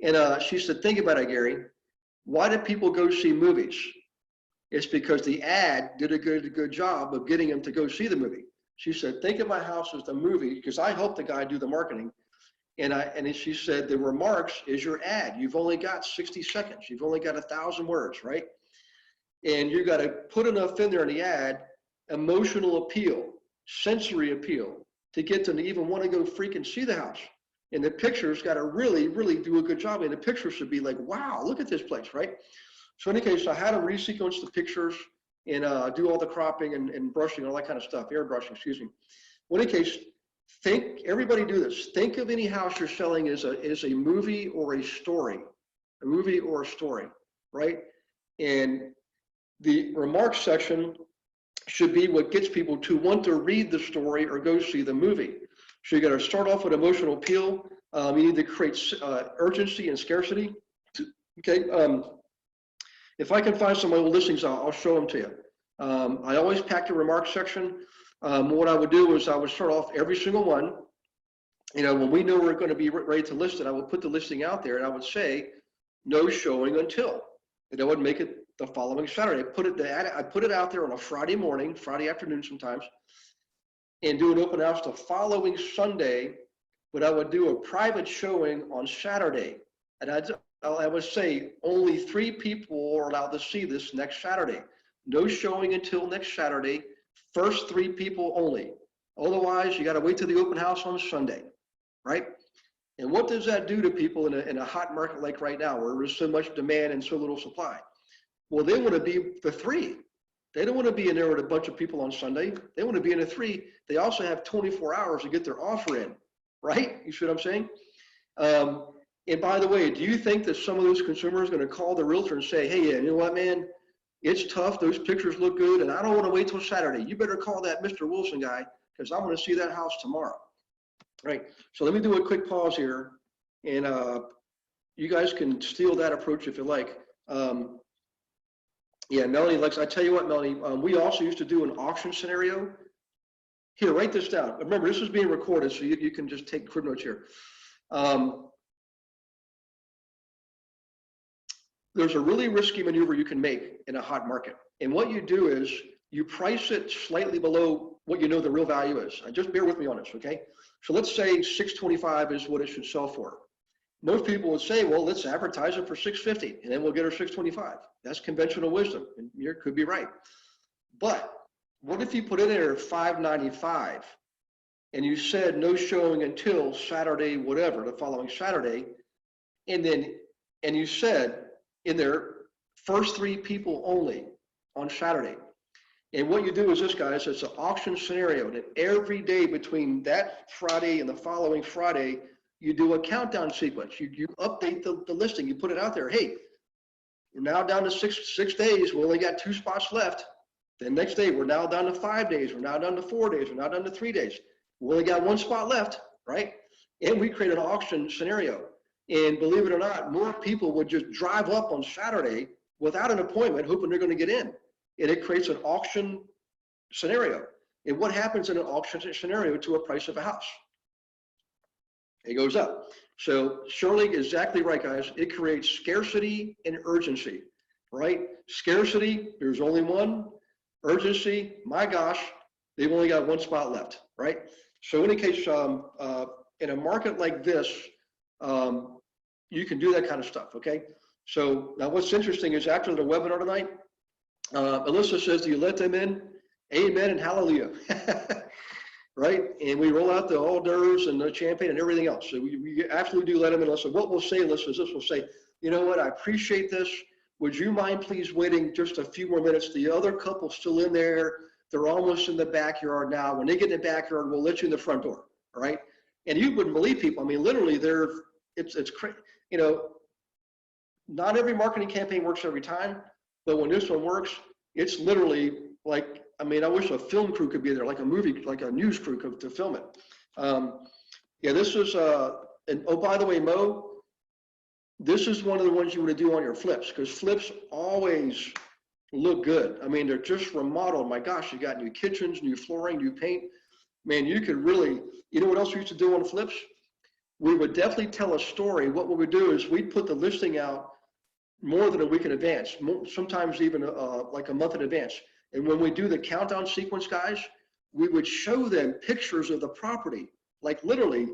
And she said, think about it, Gary. Why do people go see movies? It's because the ad did a good job of getting them to go see the movie. She said, think of my house as the movie because I helped the guy do the marketing. And she said, the remarks is your ad. You've only got 60 seconds. You've only got 1,000 words, right? And you got to put enough in there in the ad, emotional appeal, sensory appeal, to get them to even want to go freaking see the house. And the pictures got to really, really do a good job. And the picture should be like, wow, look at this place, right? So in any case, I had them resequence the pictures and do all the cropping and brushing, all that kind of stuff, airbrushing, excuse me. Well, in any case, everybody do this. Think of any house you're selling as a movie or a story, right? And the remarks section should be what gets people to want to read the story or go see the movie. So you got to start off with emotional appeal. You need to create urgency and scarcity. Okay. If I can find some old listings, I'll show them to you. I always pack the remarks section. What I would do is I would start off every single one. You know, when we know we're going to be ready to list it, I would put the listing out there and I would say, no showing until. And I would make it the following Saturday. I put it out there on a Friday morning, Friday afternoon sometimes, and do an open house the following Sunday. But I would do a private showing on Saturday. And I would say only 3 people are allowed to see this next Saturday. No showing until next Saturday. First 3 people only. Otherwise, you got to wait till the open house on Sunday, right? And what does that do to people in a hot market like right now, where there's so much demand and so little supply? Well, they want to be the 3. They don't want to be in there with a bunch of people on Sunday. They want to be in the 3. They also have 24 hours to get their offer in, right? You see what I'm saying? And by the way, do you think that some of those consumers are going to call the realtor and say, hey, you know what, man? It's tough. Those pictures look good, and I don't want to wait till Saturday. You better call that Mr. Wilson guy because I want to see that house tomorrow. Right. So let me do a quick pause here, and you guys can steal that approach if you like. Yeah, Melanie, I tell you what, Melanie, we also used to do an auction scenario. Here, write this down. Remember, this is being recorded, so you can just take crib notes here. There's a really risky maneuver you can make in a hot market. And what you do is you price it slightly below what you know the real value is. Just bear with me on this, okay? So let's say $625 is what it should sell for. Most people would say, well, let's advertise it for $650 and then we'll get our $625. That's conventional wisdom, and you could be right. But what if you put it there at $595 and you said no showing until Saturday, whatever, the following Saturday, and you said in there, first 3 people only on Saturday. And what you do is this, guys, it's an auction scenario that every day between that Friday and the following Friday, you do a countdown sequence. You update the listing, you put it out there. Hey, we're now down to six days. We only got 2 spots left. Then next day, we're now down to 5 days. We're now down to 4 days. We're now down to 3 days. We only got 1 spot left, right? And we create an auction scenario. And believe it or not, more people would just drive up on Saturday without an appointment, hoping they're going to get in. And it creates an auction scenario. And what happens in an auction scenario to a price of a house? It goes up. So Shirley is exactly right, guys. It creates scarcity and urgency, right? Scarcity, there's only one. Urgency, my gosh, they've only got 1 spot left, right? So in any case, in a market like this, you can do that kind of stuff, okay? So now what's interesting is after the webinar tonight, Alyssa says, do you let them in? Amen and hallelujah. Right? And we roll out the hors d'oeuvres and the champagne and everything else. So we absolutely do let them in. Listen, what we'll say, listen, is this, we'll say, you know what, I appreciate this. Would you mind please waiting just a few more minutes? The other couple's still in there. They're almost in the backyard now. When they get in the backyard, we'll let you in the front door, all right? And you wouldn't believe people. I mean, literally, it's crazy. You know, not every marketing campaign works every time, but when this one works, it's literally like, I mean, I wish a film crew could be there, like a movie, like a news crew to film it. Yeah, this is, and oh, by the way, Mo, this is one of the ones you want to do on your flips, because flips always look good. I mean, they're just remodeled. My gosh, you got new kitchens, new flooring, new paint. Man, you could really, you know what else we used to do on flips? We would definitely tell a story. What we would do is we'd put the listing out more than a week in advance, sometimes even like a month in advance. And when we do the countdown sequence, guys, we would show them pictures of the property, like literally,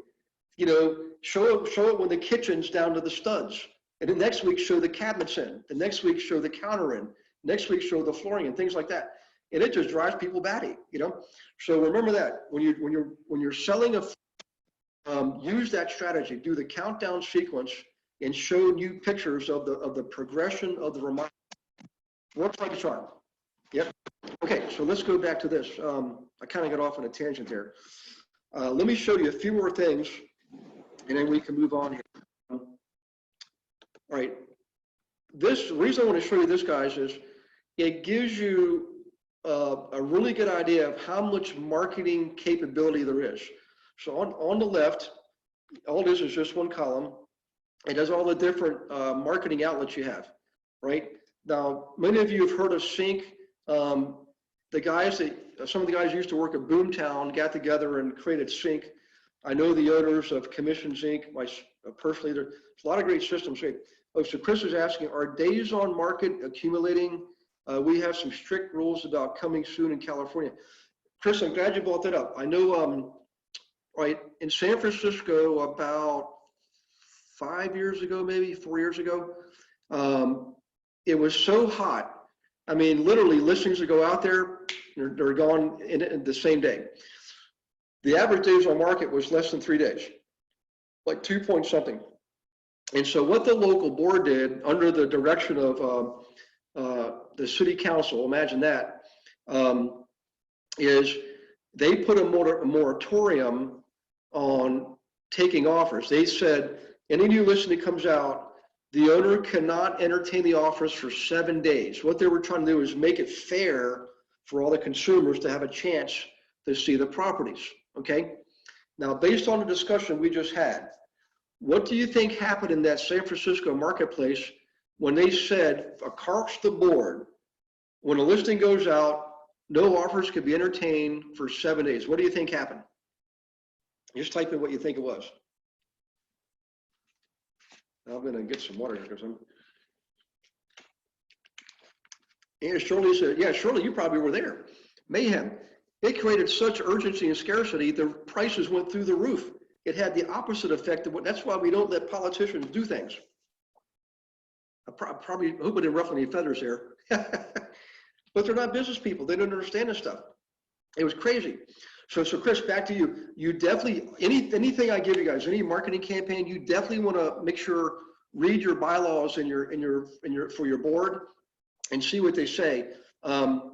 you know, show it when the kitchen's down to the studs. And the next week, show the cabinets in. The next week, show the counter in. Next week, show the flooring and things like that. And it just drives people batty, you know. So remember that when you're selling use that strategy. Do the countdown sequence and show new pictures of the progression of the remodel. Works like a charm. Yep. Okay, so let's go back to this. I kind of got off on a tangent there. Let me show you a few more things, and then we can move on here. All right. The reason I want to show you this, guys, is it gives you a really good idea of how much marketing capability there is. So on the left, all this is just one column. It does all the different marketing outlets you have, right? Now, many of you have heard of Sync. The guys some of the guys used to work at Boomtown got together and created Sync. I know the owners of Commissions Inc. Personally, there's a lot of great systems. Oh, so Chris is asking, are days on market accumulating? We have some strict rules about coming soon in California. Chris, I'm glad you brought that up. I know, right, in San Francisco about 5 years ago, maybe 4 years ago, it was so hot. I mean, literally listings that go out there, they're gone in the same day. The average days on market was less than 3 days, like 2 point something. And so what the local board did under the direction of the city council, imagine that, is they put a moratorium on taking offers. They said, any new listing that comes out, the owner cannot entertain the offers for 7 days. What they were trying to do is make it fair for all the consumers to have a chance to see the properties, okay? Now, based on the discussion we just had, what do you think happened in that San Francisco marketplace when they said across the board, when a listing goes out, no offers could be entertained for 7 days? What do you think happened? Just type in what you think it was. I'm gonna get some water here because and Shirley said, yeah, Shirley, you probably were there. Mayhem. It created such urgency and scarcity, the prices went through the roof. It had the opposite effect of that's why we don't let politicians do things. I probably hope I didn't ruffle any feathers here. But they're not business people. They don't understand this stuff. It was crazy. So Chris, back to you. You definitely, anything I give you guys, any marketing campaign, you definitely want to make sure, read your bylaws for your board and see what they say. Now,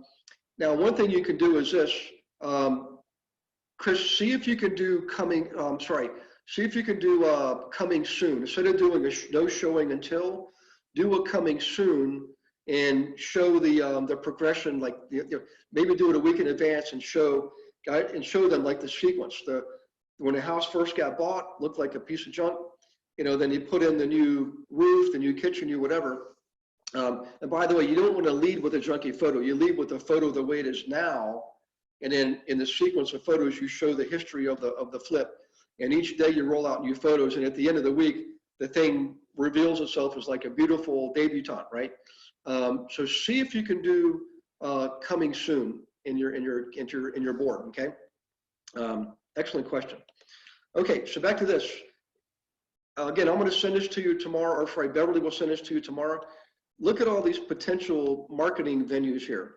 one thing you can do is this, Chris, see if you can do coming soon. Instead of doing no showing until, do a coming soon and show the progression, like maybe do it a week in advance and show them like the sequence. When the house first got bought, looked like a piece of junk, then you put in the new roof, the new kitchen, new whatever. And by the way, you don't want to lead with a junky photo. You lead with the photo the way it is now, and then in the sequence of photos, you show the history of the flip. And each day you roll out new photos, and at the end of the week, the thing reveals itself as like a beautiful debutante, right? So see if you can do coming soon in your board, okay? Excellent question. Okay, so back to this. Again, I'm going to send this to you tomorrow, or sorry, Beverly will send this to you tomorrow. Look at all these potential marketing venues here.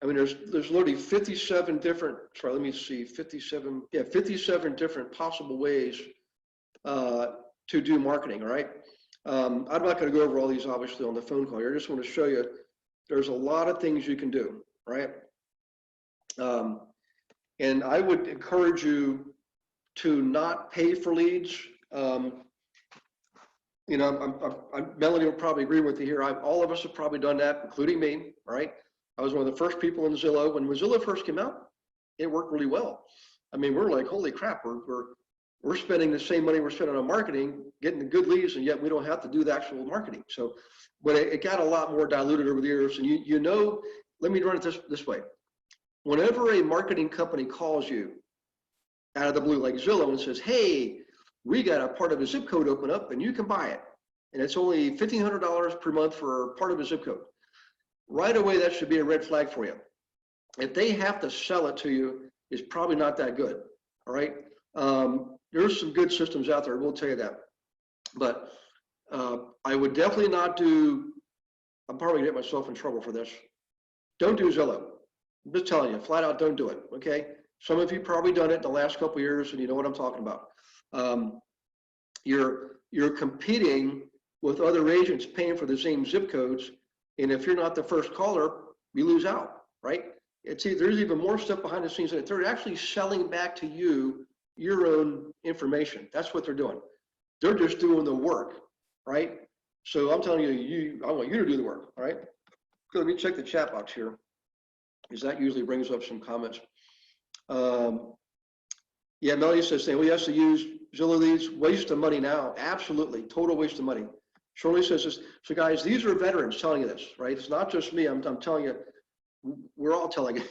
I mean, there's literally 57 different, sorry, let me see, 57 different possible ways to do marketing, all right? I'm not going to go over all these obviously on the phone call here. I just want to show you there's a lot of things you can do, right? And I would encourage you to not pay for leads. You know, Melanie will probably agree with you here. All of us have probably done that, including me, right? I was one of the first people in Zillow. When Zillow first came out, it worked really well. I mean, we're like, holy crap, we're spending the same money we're spending on marketing, getting the good leads, and yet we don't have to do the actual marketing. So, but it got a lot more diluted over the years. And you know, let me run it this way. Whenever a marketing company calls you out of the blue, like Zillow, and says, hey, we got a part of a zip code open up and you can buy it. And it's only $1,500 per month for part of a zip code. Right away, that should be a red flag for you. If they have to sell it to you, it's probably not that good, all right? There's some good systems out there, we'll tell you that. But I would definitely not do, I'm probably gonna get myself in trouble for this. Don't do Zillow. I'm just telling you, flat out, don't do it, okay? Some of you probably done it in the last couple of years and you know what I'm talking about. You're competing with other agents paying for the same zip codes, and if you're not the first caller, you lose out, right? There's even more stuff behind the scenes that they're actually selling back to you your own information. That's what they're doing. They're just doing the work, right? So I'm telling you, I want you to do the work, all right? So let me check the chat box here, because that usually brings up some comments. Yeah, Melody says, well, he has to use Zillow leads, waste of money now. Absolutely, total waste of money. Shirley says this. So guys, these are veterans telling you this, right? It's not just me, I'm telling you, we're all telling you.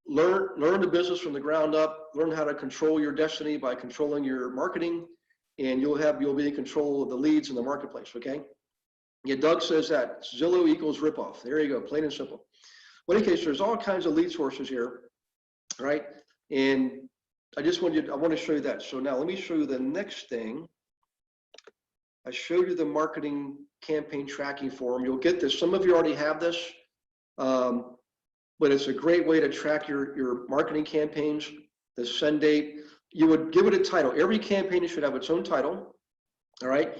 Learn the business from the ground up, learn how to control your destiny by controlling your marketing, and you'll be in control of the leads in the marketplace, okay? Yeah, Doug says that Zillow equals ripoff. There you go, plain and simple. Well, in any case, there's all kinds of lead sources here, right? And I want to show you that. So now let me show you the next thing. I showed you the marketing campaign tracking form. You'll get this. Some of you already have this, but it's a great way to track your marketing campaigns, the send date. You would give it a title. Every campaign should have its own title, all right?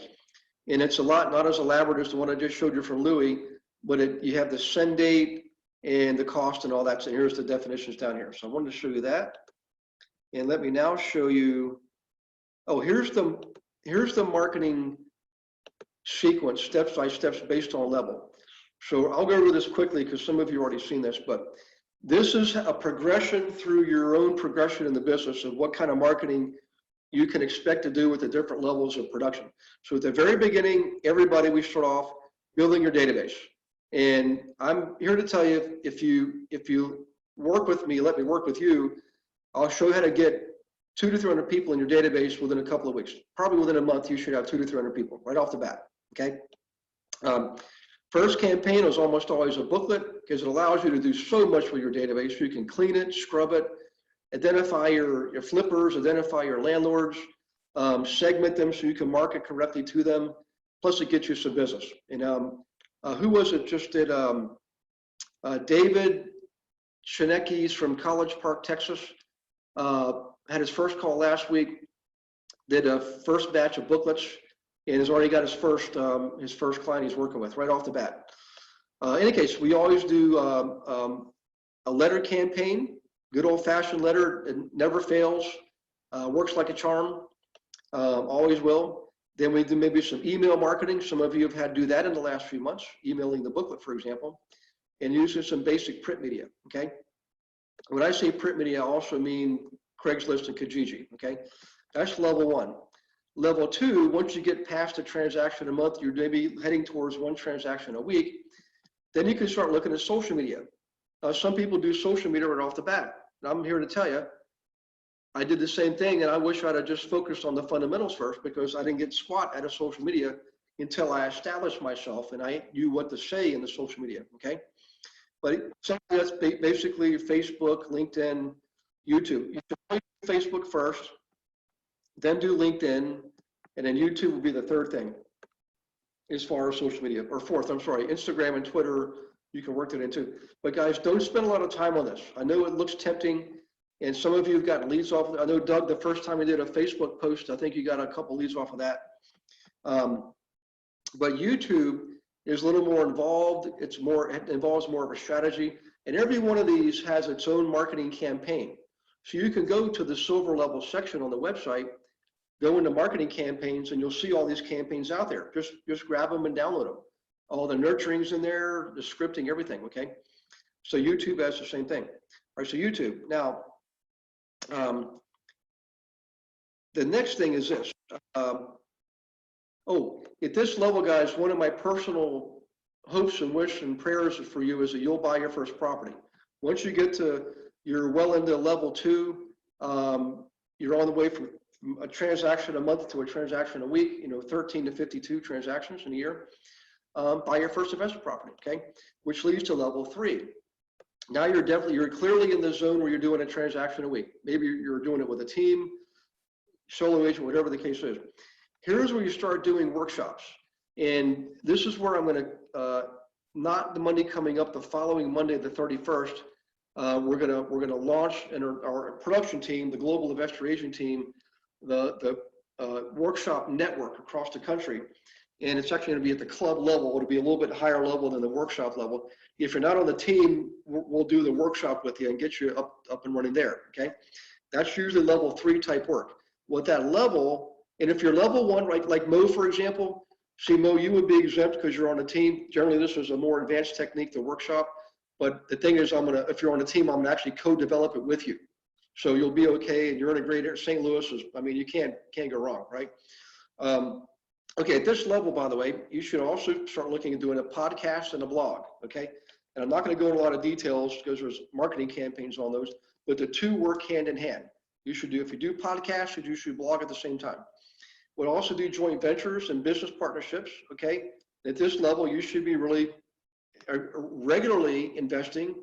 And it's not as elaborate as the one I just showed you from Louis, but you have the send date and the cost and all that. So here's the definitions down here. So I wanted to show you that. And let me now show you, here's the marketing sequence, steps by steps based on level. So I'll go over this quickly because some of you already seen this, but this is a progression through your own progression in the business of what kind of marketing you can expect to do with the different levels of production. So at the very beginning, we start off building your database. And I'm here to tell you, if you work with me, let me work with you, I'll show you how to get 200 to 300 people in your database within a couple of weeks. Probably within a month, you should have 200 to 300 people right off the bat, okay? First campaign is almost always a booklet because it allows you to do so much with your database. You can clean it, scrub it, identify your flippers, identify your landlords, segment them so you can market correctly to them. Plus it gets you some business. And who was it just did, David Shinecki's from College Park, Texas, had his first call last week, did a first batch of booklets, and has already got his first client he's working with right off the bat. In any case, we always do a letter campaign, good old-fashioned letter. It never fails, works like a charm, always will. Then we do maybe some email marketing. Some of you have had to do that in the last few months, emailing the booklet, for example, and using some basic print media, okay? When I say print media, I also mean Craigslist and Kijiji, okay? That's level one. Level two, once you get past a transaction a month, you're maybe heading towards one transaction a week, then you can start looking at social media. Some people do social media right off the bat. And I'm here to tell you, I did the same thing, and I wish I'd have just focused on the fundamentals first because I didn't get squat out of social media until I established myself and I knew what to say in the social media, okay? But something that's basically Facebook, LinkedIn, YouTube. You should play Facebook first, then do LinkedIn, and then YouTube will be the third thing as far as social media, or fourth, I'm sorry, Instagram and Twitter you can work that into. But guys, don't spend a lot of time on this. I know it looks tempting, and some of you have gotten leads off of it. I know Doug, the first time you did a Facebook post, I think you got a couple leads off of that. But YouTube is a little more involved. It involves more of a strategy, and every one of these has its own marketing campaign. So you can go to the silver level section on the website, go into marketing campaigns, and you'll see all these campaigns out there. Just grab them and download them. All the nurturing's in there, the scripting, everything, okay? So YouTube has the same thing. All right, so YouTube. Now, the next thing is this. At this level, guys, one of my personal hopes and wish and prayers for you is that you'll buy your first property. Once you get to, you're well into level 2, you're on the way from a transaction a month to a transaction a week, 13 to 52 transactions in a year. Buy your first investment property, okay? Which leads to level 3. Now you're clearly in the zone where you're doing a transaction a week. Maybe you're doing it with a team, solo agent, whatever the case is. Here's where you start doing workshops. And this is where I'm gonna, not the Monday coming up, the following Monday, the 31st, we're gonna launch in our production team, the Global Investor Agent team, the workshop network across the country. And it's actually gonna be at the club level. It'll be a little bit higher level than the workshop level. If you're not on the team, we'll do the workshop with you and get you up and running there, okay? That's usually level 3 type work. With that level, and if you're level 1, right, like Mo, for example, see, Mo, you would be exempt because you're on a team. Generally, this is a more advanced technique, the workshop. But the thing is, if you're on a team, I'm gonna actually co-develop it with you. So you'll be okay, and you're in a great area. St. Louis is, I mean, you can't go wrong, right? Okay, at this level, by the way, you should also start looking at doing a podcast and a blog, okay? And I'm not gonna go into a lot of details because there's marketing campaigns on those, but the two work hand in hand. You should do, if you do podcasts, you should blog at the same time. We'll also do joint ventures and business partnerships, okay? At this level, you should be really regularly investing,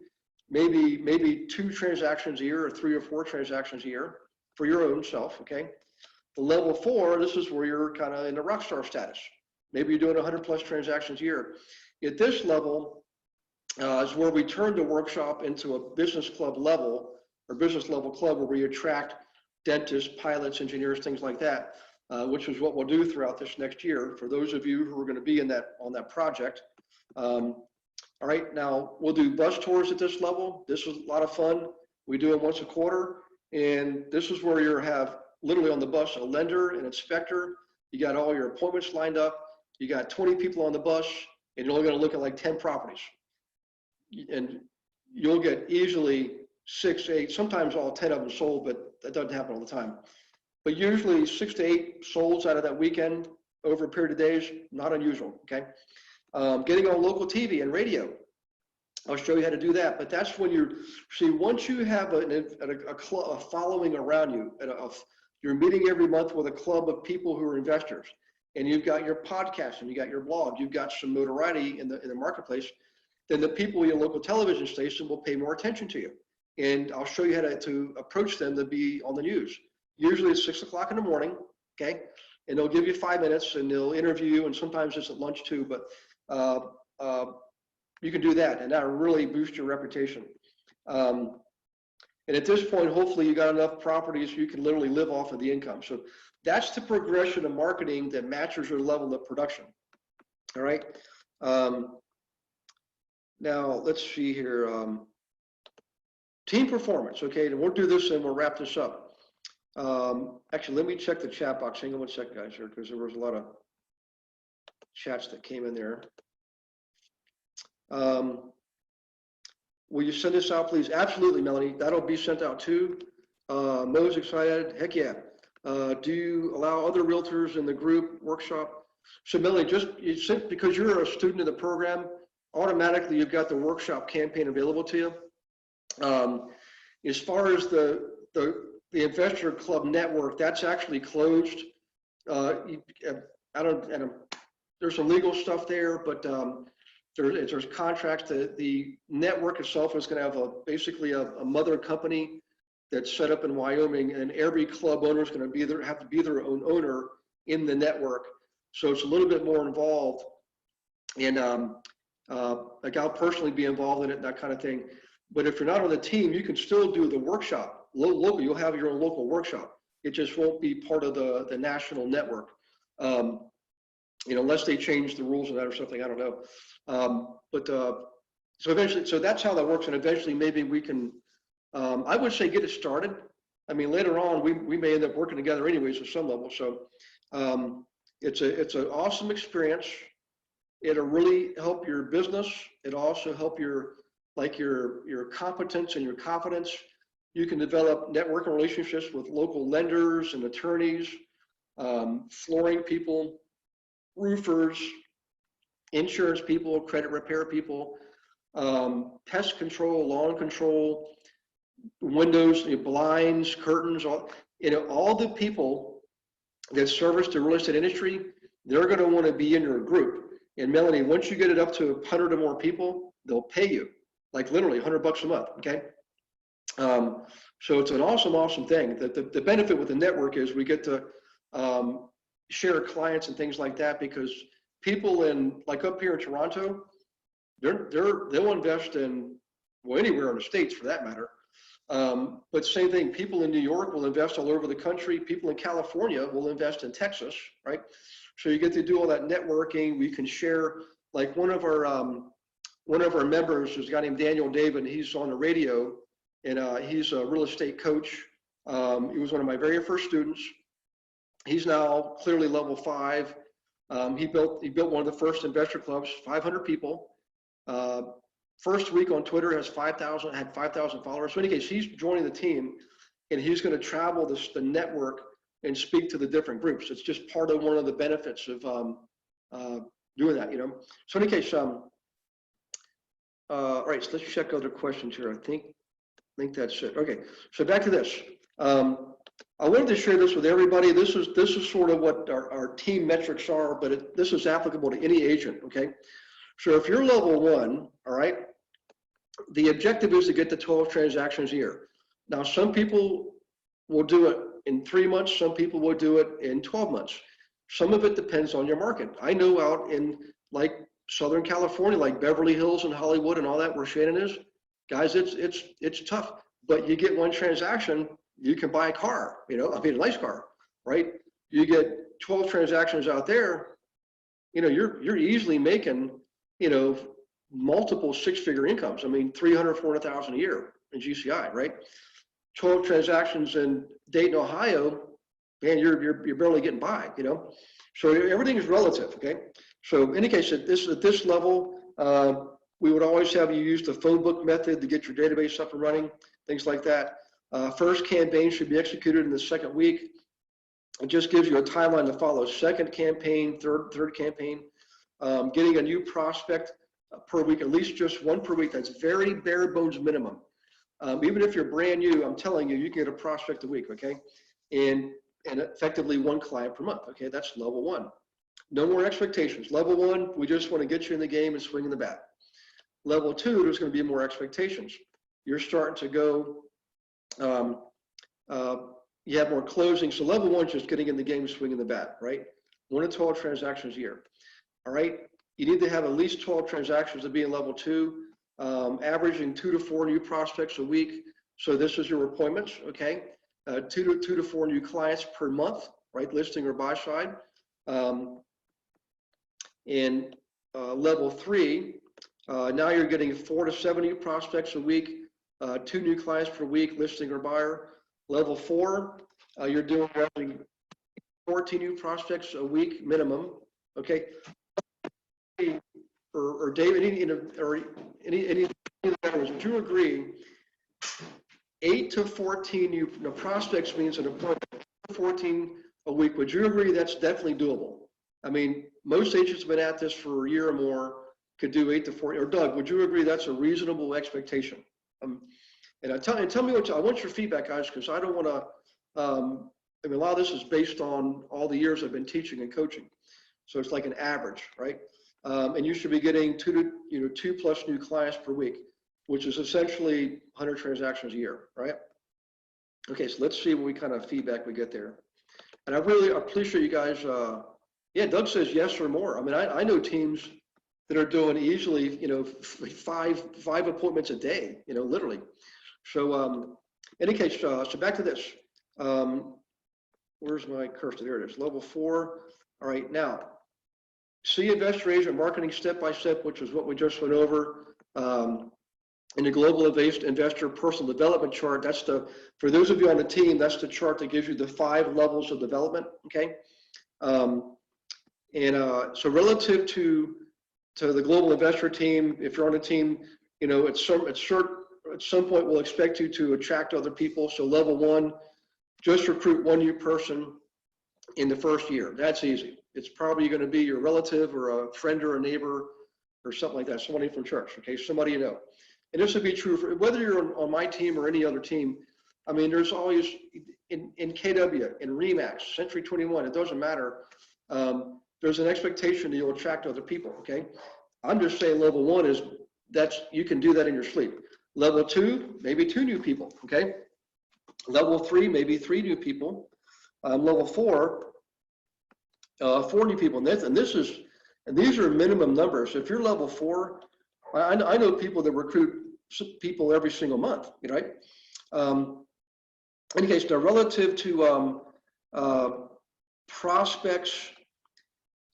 maybe 2 transactions a year or 3 or 4 transactions a year for your own self, okay? The level 4, this is where you're kind of in the rock star status. Maybe you're doing 100+ transactions a year. At this level is where we turn the workshop into a business club level or business level club where we attract dentists, pilots, engineers, things like that, which is what we'll do throughout this next year for those of you who are going to be in on that project. All right, now we'll do bus tours at this level. This is a lot of fun. We do it once a quarter, and this is where you have literally on the bus a lender, an inspector. You got all your appointments lined up. You got 20 people on the bus, and you're only going to look at like 10 properties, and you'll get easily 6, 8, sometimes all 10 of them sold, but that doesn't happen all the time. But usually 6 to 8 solds out of that weekend over a period of days, not unusual, okay? Getting on local TV and radio. I'll show you how to do that, but that's when once you have a following around you, you're meeting every month with a club of people who are investors, and you've got your podcast and you got your blog, you've got some notoriety in the marketplace, then the people in your local television station will pay more attention to you. And I'll show you how to approach them to be on the news. Usually it's 6 o'clock in the morning, okay? And they'll give you 5 minutes and they'll interview you, and sometimes it's at lunch too, but you can do that, and that'll really boost your reputation. And at this point, hopefully you got enough properties you can literally live off of the income. So that's the progression of marketing that matches your level of production, all right? Now, let's see here. Team performance, okay, and we'll do this and we'll wrap this up. Actually, let me check the chat box. Hang on 1 second, guys, here, because there was a lot of chats that came in there. Will you send this out, please? Absolutely, Melanie. That'll be sent out too. Mo's excited. Heck yeah. Do you allow other realtors in the group workshop? So, Melanie, because you're a student in the program, automatically you've got the workshop campaign available to you. As far as the investor club network, that's actually closed. There's some legal stuff there, but there's contracts. The network itself is going to have basically a mother company that's set up in Wyoming, and every club owner is going to have to be their own owner in the network. So it's a little bit more involved. And Like I'll personally be involved in it, that kind of thing. But if you're not on the team, you can still do the workshop local. You'll have your own local workshop. It just won't be part of the national network, unless they change the rules of that or something. I don't know. So eventually, so that's how that works. And eventually, maybe we can. I would say get it started. I mean, later on, we may end up working together anyways at some level. So it's an awesome experience. It'll really help your business. It'll also help your competence and your confidence. You can develop networking relationships with local lenders and attorneys, flooring people, roofers, insurance people, credit repair people, pest control, lawn control, windows, blinds, curtains, all the people that service the real estate industry, they're going to want to be in your group. And Melanie, once you get it up to 100 or more people, they'll pay you, like literally $100 a month, okay? So it's an awesome thing. The benefit with the network is we get to share clients and things like that, because people like up here in Toronto, they'll invest in, well, anywhere in the States for that matter. But same thing, people in New York will invest all over the country. People in California will invest in Texas, right? So you get to do all that networking. We can share, like one of our members is a guy named Daniel David, and he's on the radio, and he's a real estate coach. He was one of my very first students. He's now clearly level 5. He built one of the first investor clubs, 500 people. First week on Twitter had 5,000 followers. So in any case, he's joining the team, and he's going to travel the network and speak to the different groups. It's just part of one of the benefits of doing that, So in any case, all right, so let's check other questions here. I think that's it. Okay, so back to this. I wanted to share this with everybody. This is sort of what our team metrics are, but this is applicable to any agent, okay? So if you're level 1, all right, the objective is to get to 12 transactions a year. Now, some people will do it in 3 months. Some people will do it in 12 months. Some of it depends on your market. I know out in like Southern California, like Beverly Hills and Hollywood and all that, where Shannon is, guys, it's tough. But you get one transaction, you can buy a car, a nice car, right? You get 12 transactions out there, you're easily making, multiple 6-figure incomes. I mean, 300, 400,000 a year in GCI, right? 12 transactions in Dayton, Ohio, man, you're barely getting by, So everything is relative, okay? So in any case, at this level, we would always have you use the phone book method to get your database up and running, things like that. First campaign should be executed in the second week. It just gives you a timeline to follow. Second campaign, third campaign, getting a new prospect per week, at least just one per week. That's very bare bones minimum. Even if you're brand new, I'm telling you, you can get a prospect a week, okay? And effectively one client per month, okay? That's level 1. No more expectations. Level 1, we just want to get you in the game and swing in the bat. Level 2, there's going to be more expectations. You're starting to go, you have more closing. So level 1 is just getting in the game and swinging the bat, right? 1 to 12 transactions a year, all right? You need to have at least 12 transactions to be in level 2, averaging 2 to 4 new prospects a week. So this is your appointments, okay? 2 to 4 new clients per month, right? Listing or buy side. In level 3, now you're getting 4 to 7 new prospects a week, 2 new clients per week, listing or buyer. Level 4, you're doing roughly 14 new prospects a week minimum, okay? Or David, any others, would you agree 8 to 14 new prospects means an appointment, 14 a week? Would you agree that's definitely doable? I mean, most agents have been at this for a year or more, could do 8 to 14. Or Doug, would you agree that's a reasonable expectation? And tell me I want your feedback, guys, because I don't want to. I mean, a lot of this is based on all the years I've been teaching and coaching, so it's like an average, right? And you should be getting 2 plus new clients per week, which is essentially 100 transactions a year, right? Okay, so let's see what kind of feedback we get there. And I really appreciate you guys. Yeah, Doug says yes or more. I mean, I know teams that are doing easily, five appointments a day, literally. So in any case, so back to this. Where's my cursor? There it is, level 4. All right, now, see investor agent marketing step-by-step, which is what we just went over. In the global investor personal development chart, for those of you on the team, that's the chart that gives you the 5 levels of development, okay? So relative to the global investor team, if you're on a team, at some point we'll expect you to attract other people. So level 1, just recruit 1 new person in the first year. That's easy. It's probably going to be your relative or a friend or a neighbor or something like that, somebody from church, okay, somebody you know. And this would be true for whether you're on my team or any other team. I mean, there's always in KW, in Remax, Century 21, it doesn't matter. There's an expectation that you'll attract other people, okay? I'm just saying level 1 is you can do that in your sleep. Level 2, maybe 2 new people, okay? Level 3, maybe 3 new people. Level 4, 4 new people. And these are minimum numbers. If you're level 4, I know people that recruit people every single month, right? In any case, now relative to prospects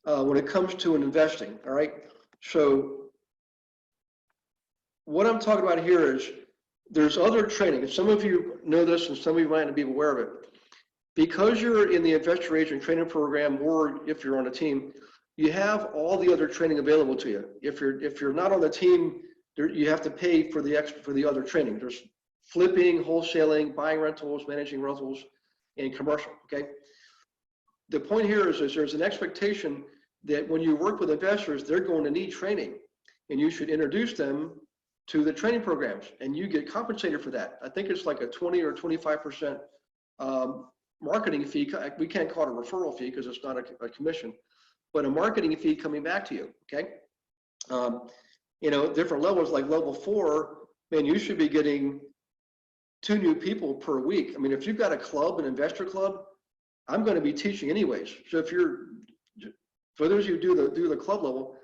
when it comes to investing, all right? So what I'm talking about here is there's other training, and some of you know this and some of you might not be aware of it. Because you're in the investor agent training program, or if you're on a team, you have all the other training available to you. If you're not on the team, you have to pay for the other training. There's flipping, wholesaling, buying rentals, managing rentals, and commercial, okay? The point here is there's an expectation that when you work with investors, they're going to need training, and you should introduce them to the training programs, and you get compensated for that. I think it's like a 20 or 25% marketing fee. We can't call it a referral fee because it's not a commission, but a marketing fee coming back to you, okay? Different levels, like level 4, man, you should be getting 2 new people per week. I mean, if you've got a club, an investor club, I'm going to be teaching anyways. So for those of you who do the club level,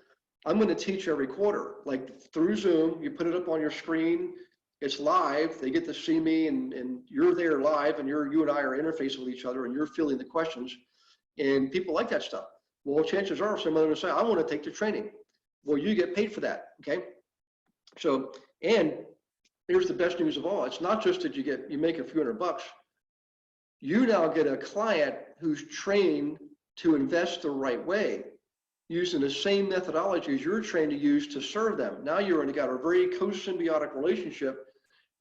I'm going to teach every quarter, like through Zoom. You put it up on your screen, it's live, they get to see me, and you're there live, and you and I are interfacing with each other, and you're fielding the questions, and people like that stuff. Well, chances are somebody will say, I want to take the training. Well, you get paid for that, okay? So, and here's the best news of all. It's not just that you make a few $100. You now get a client who's trained to invest the right way, using the same methodologies you're trained to use to serve them. Now you've got a very co-symbiotic relationship.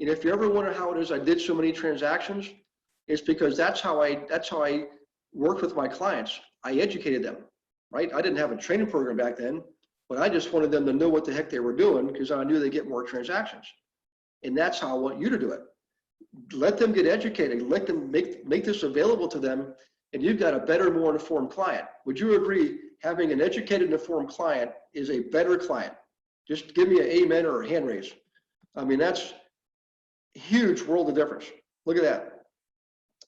And if you ever wonder how it is I did so many transactions, it's because that's how I worked with my clients. I educated them, right? I didn't have a training program back then, but I just wanted them to know what the heck they were doing because I knew they'd get more transactions. And that's how I want you to do it. Let them get educated. Let them make this available to them, and you've got a better, more informed client. Would you agree having an educated and informed client is a better client? Just give me an amen or a hand raise. I mean, that's a huge world of difference. Look at that.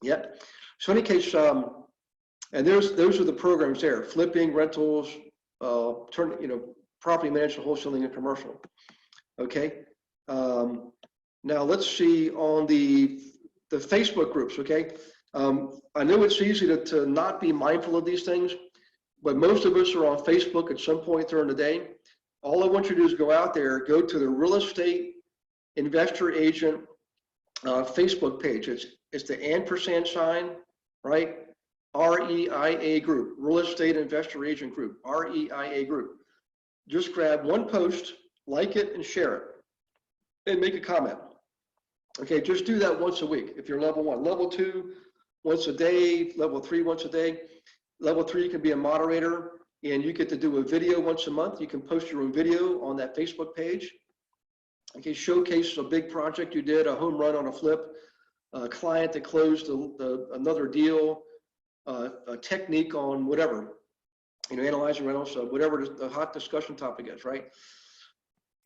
Yep. So in any case, and those are the programs there: flipping, rentals, property management, wholesaling, and commercial. Okay. Now let's see on the Facebook groups. Okay. I know it's easy to not be mindful of these things, but most of us are on Facebook at some point during the day. All I want you to do is go out there, go to the Real Estate Investor Agent Facebook page. It's the ampersand sign, right? REIA group, Real Estate Investor Agent group, REIA group. Just grab one post, like it, and share it, and make a comment. Okay, just do that once a week if you're level 1. Level 2, once a day. Level 3, once a day. Level 3, you can be a moderator, and you get to do a video once a month. You can post your own video on that Facebook page. Okay, showcase a big project you did, a home run on a flip, a client that closed another deal, a technique on whatever, analyzing rentals, whatever the hot discussion topic is, right?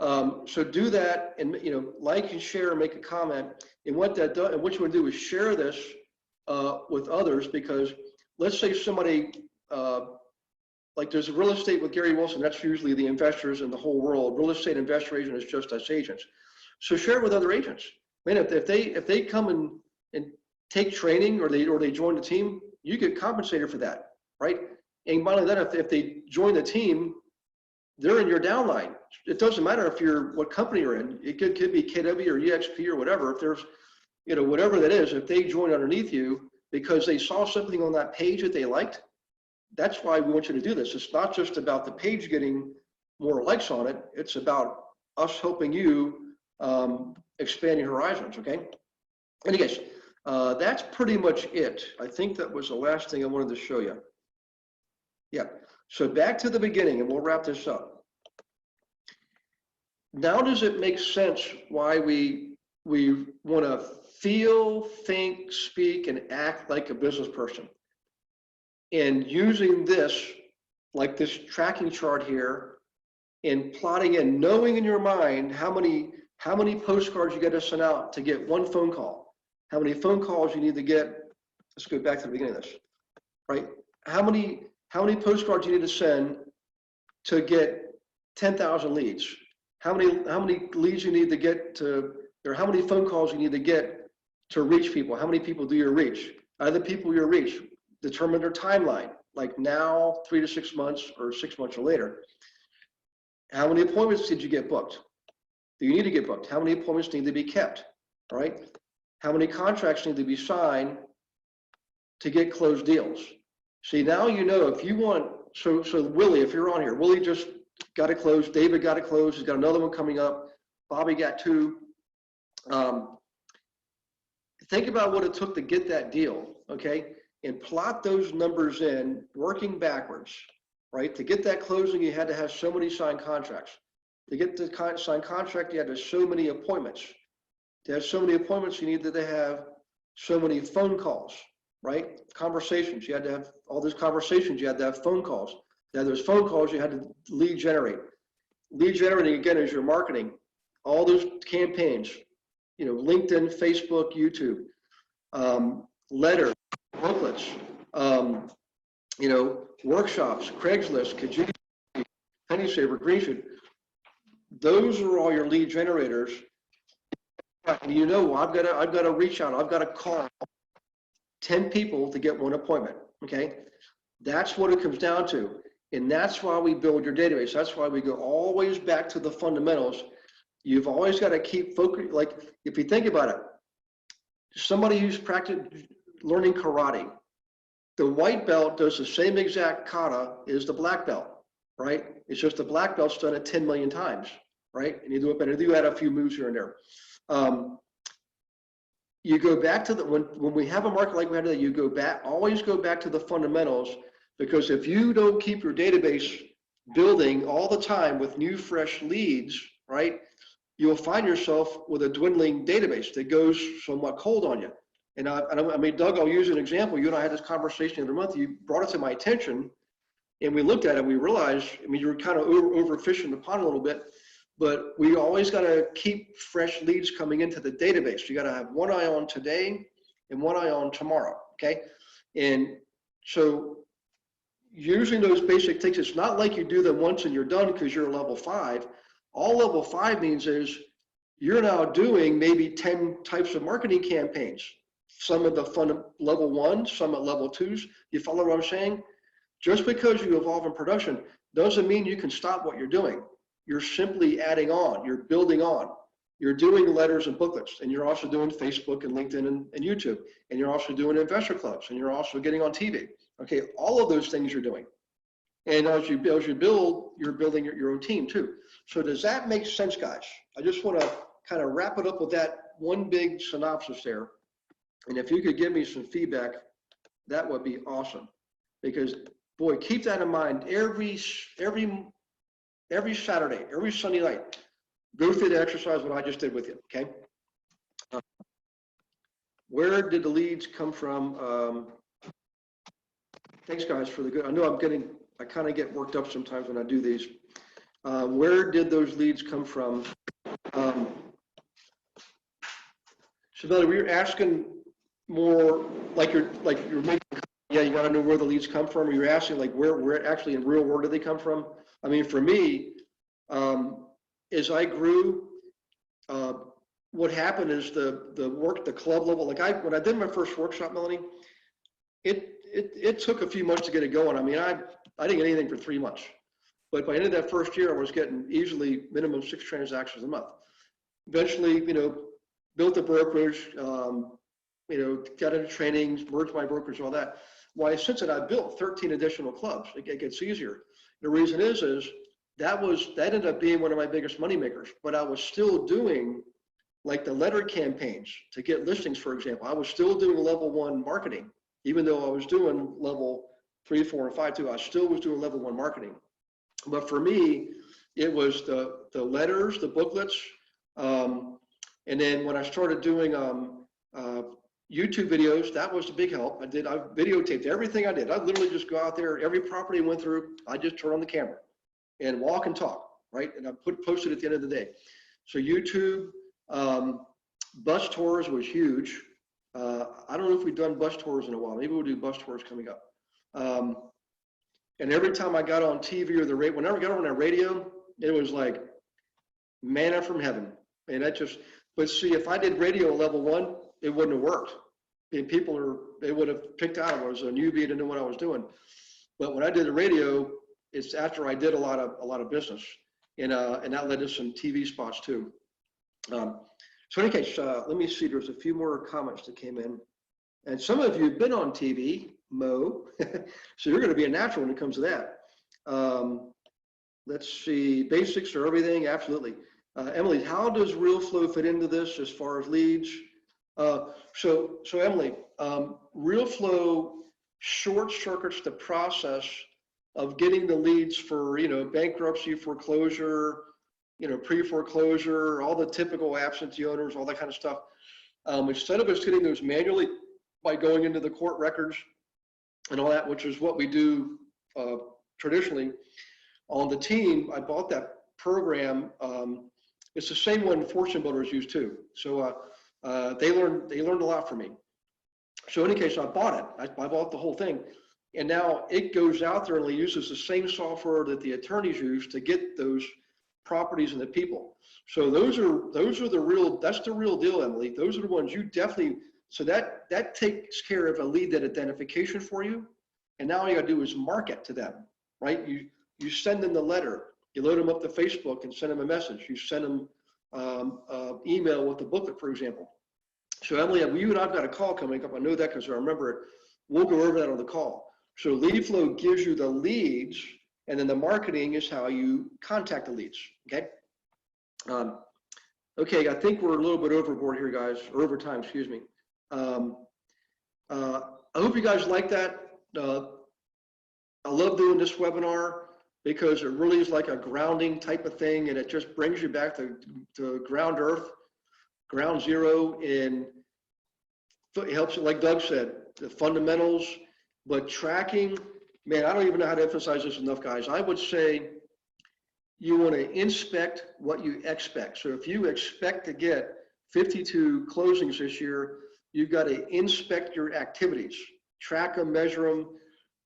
So do that, and like and share and make a comment. And what that does, and what you want to do is share this with others, because let's say somebody like there's real estate with Gary Wilson, that's usually the investors in the whole world. Real estate investor agent is just us agents. So share it with other agents. Man, if they come and take training or they join the team, you get compensated for that, right? And not only that, if they join the team, they're in your downline. It doesn't matter if you're what company you're in. It could be KW or EXP or whatever. If there's, you know, whatever that is, if they join underneath you because they saw something on that page that they liked, that's why we want you to do this. It's not just about the page getting more likes on it. It's about us helping you expand your horizons, okay? Anyways, that's pretty much it. I think that was the last thing I wanted to show you. Yeah, so back to the beginning and we'll wrap this up. Now does it make sense why we want to feel, think, speak, and act like a business person? And using this, like this tracking chart here, and plotting in, knowing in your mind how many postcards you got to send out to get one phone call, how many phone calls you need to get. Let's go back to the beginning of this, right? How many postcards you need to send to get 10,000 leads? How many leads you need to get to, or how many phone calls you need to get to reach people? How many people do you reach? Out of the people you reach, determine their timeline, like now, 3 to 6 months, or 6 months or later. How many appointments did you get booked? Do you need to get booked? How many appointments need to be kept? All right. How many contracts need to be signed to get closed deals? See, now you know if you want, so Willie, if you're on here, Willie just got it closed, David got it closed, he's got another one coming up, Bobby got 2. Think about what it took to get that deal, okay? And plot those numbers in, working backwards, right? To get that closing, you had to have so many signed contracts. To get the signed contract, you had to have so many appointments. To have so many appointments, you needed to have so many phone calls, right? Conversations, you had to have all those conversations, you had to have phone calls. To have those phone calls, you had to lead generate. Lead generating, again, is your marketing. All those campaigns, you know, LinkedIn, Facebook, YouTube, letters, booklets, you know, workshops, Craigslist, Kijiji, Penny Saver, Green. Those are all your lead generators. And you know, I've got to reach out. I've got to call 10 people to get one appointment. Okay, that's what it comes down to, and that's why we build your database. That's why we go always back to the fundamentals. You've always got to keep focused. Like if you think about it, somebody who's learning karate, the white belt does the same exact kata as the black belt, right? It's just the black belt's done it 10 million times, right? And you do it better. You add a few moves here and there. You go back to the, when we have a market like we had today, you go back, always go back to the fundamentals, because if you don't keep your database building all the time with new, fresh leads, right, you'll find yourself with a dwindling database that goes somewhat cold on you. And I mean, Doug, I'll use an example. You and I had this conversation the other month. You brought it to my attention, and we looked at it. We realized, I mean, you were kind of overfishing the pond a little bit, but we always got to keep fresh leads coming into the database. You got to have one eye on today and one eye on tomorrow, okay? And so using those basic things, it's not like you do them once and you're done because you're level 5. All level 5 means is you're now doing maybe 10 types of marketing campaigns. Some at the level 1, some at level 2s. You follow what I'm saying? Just because you evolve in production doesn't mean you can stop what you're doing. You're simply adding on, you're building on. You're doing letters and booklets, and you're also doing Facebook and LinkedIn and YouTube, and you're also doing investor clubs, and you're also getting on TV. Okay, all of those things you're doing. And as you build, you're building your own team too. So does that make sense, guys? I just want to kind of wrap it up with that one big synopsis there. And if you could give me some feedback, that would be awesome. Because boy, keep that in mind. Every Saturday, every Sunday night, go through the exercise what I just did with you, okay? Where did the leads come from? Thanks, guys, for the good. I know I kind of get worked up sometimes when I do these. Where did those leads come from? So, Billy, we were asking more like you're making Yeah, you got to know where the leads come from. You're asking like where actually in real world do they come from? I mean, for me, as I grew, what happened is the club level. Like when I did my first workshop, Melanie, it took a few months to get it going. I mean, I didn't get anything for 3 months, but by the end of that first year, I was getting easily minimum 6 transactions a month. Eventually, built a brokerage, got into trainings, merged my brokerage, all that. Why, since then, I built 13 additional clubs. It gets easier. The reason is that ended up being one of my biggest money makers, but I was still doing like the letter campaigns to get listings, for example. I was still doing level 1 marketing, even though I was doing level 3, 4, and 5 too. I still was doing level 1 marketing. But for me, it was the letters, the booklets, and then when I started doing YouTube videos, that was a big help. I videotaped everything I did. I literally just go out there, every property I went through, I just turn on the camera and walk and talk, right? And I posted at the end of the day. So YouTube, bus tours was huge. I don't know if we've done bus tours in a while. Maybe we'll do bus tours coming up. And every time I got on TV or the radio, whenever I got on that radio, it was like manna from heaven. And but see, if I did radio at level 1, it wouldn't have worked. And they would have picked out I was a newbie, didn't know what I was doing. But when I did the radio, it's after I did a lot of business, and that led to some TV spots too. So in any case, let me see. There's a few more comments that came in, and some of you have been on TV, Mo, so you're going to be a natural when it comes to that. Let's see. Basics are everything. Absolutely. Emily, how does RealFlow fit into this as far as leads? So Emily, RealFlow short circuits the process of getting the leads for, bankruptcy, foreclosure, pre-foreclosure, all the typical absentee owners, all that kind of stuff. Instead of us getting those manually by going into the court records and all that, which is what we do traditionally on the team, I bought that program. It's the same one fortune builders use too. So they learned a lot from me. So in any case, I bought it. I bought the whole thing, and now it goes out there and it uses the same software that the attorneys use to get those properties and the people. So those are the real. That's the real deal, Emily. Those are the ones you definitely. So that takes care of a lead identification for you, and now all you got to do is market to them, right? You send them the letter. You load them up to Facebook and send them a message. You send them email with the booklet, for example. So Emily, you and I've got a call coming up. I know that because I remember it. We'll go over that on the call. So LeadFlow gives you the leads, and then the marketing is how you contact the leads. Okay. Okay, I think we're a little bit overboard here, guys, or over time. Excuse me. I hope you guys like that. I love doing this webinar, because it really is like a grounding type of thing, and it just brings you back to ground earth, ground zero, and it helps, like Doug said, the fundamentals. But tracking, man, I don't even know how to emphasize this enough, guys. I would say you want to inspect what you expect. So if you expect to get 52 closings this year, you've got to inspect your activities, track them, measure them,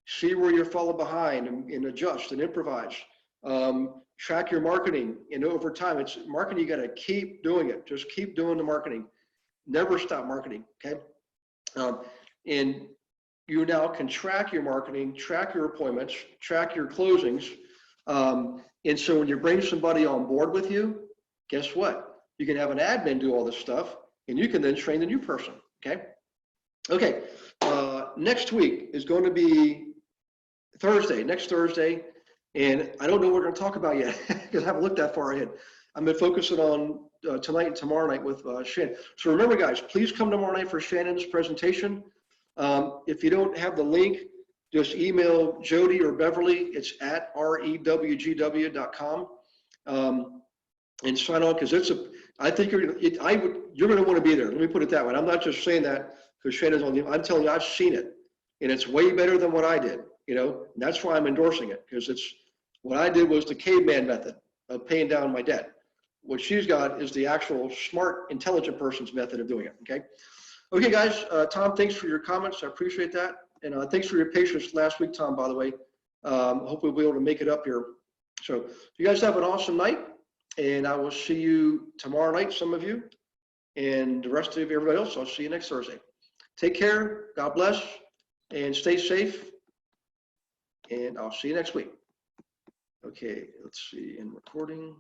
see where you're falling behind, and adjust and improvise. Track your marketing, and over time, it's marketing. You got to keep doing it. Just keep doing the marketing. Never stop marketing. Okay. And you now can track your marketing, track your appointments, track your closings. And so when you bring somebody on board with you, guess what? You can have an admin do all this stuff, and you can then train the new person. Okay. Okay. Next week is going to be next Thursday, and I don't know what we're going to talk about yet because I haven't looked that far ahead. I'm going to focus it on tonight and tomorrow night with Shannon. So remember, guys, please come tomorrow night for Shannon's presentation. If you don't have the link, just email Jody or Beverly. It's at rewgw.com, and sign on, because I think you're going to want to be there. Let me put it that way. I'm not just saying that because Shannon's on the. I'm telling you, I've seen it, and it's way better than what I did. And that's why I'm endorsing it, because it's what I did was the caveman method of paying down my debt. What she's got is the actual smart, intelligent person's method of doing it. Okay. Okay, guys. Tom, thanks for your comments. I appreciate that. And thanks for your patience last week, Tom, by the way. Hopefully we'll be able to make it up here. So you guys have an awesome night, and I will see you tomorrow night, some of you, and the rest of everybody else. I'll see you next Thursday. Take care. God bless, and stay safe. And I'll see you next week. Okay, let's see, in recording.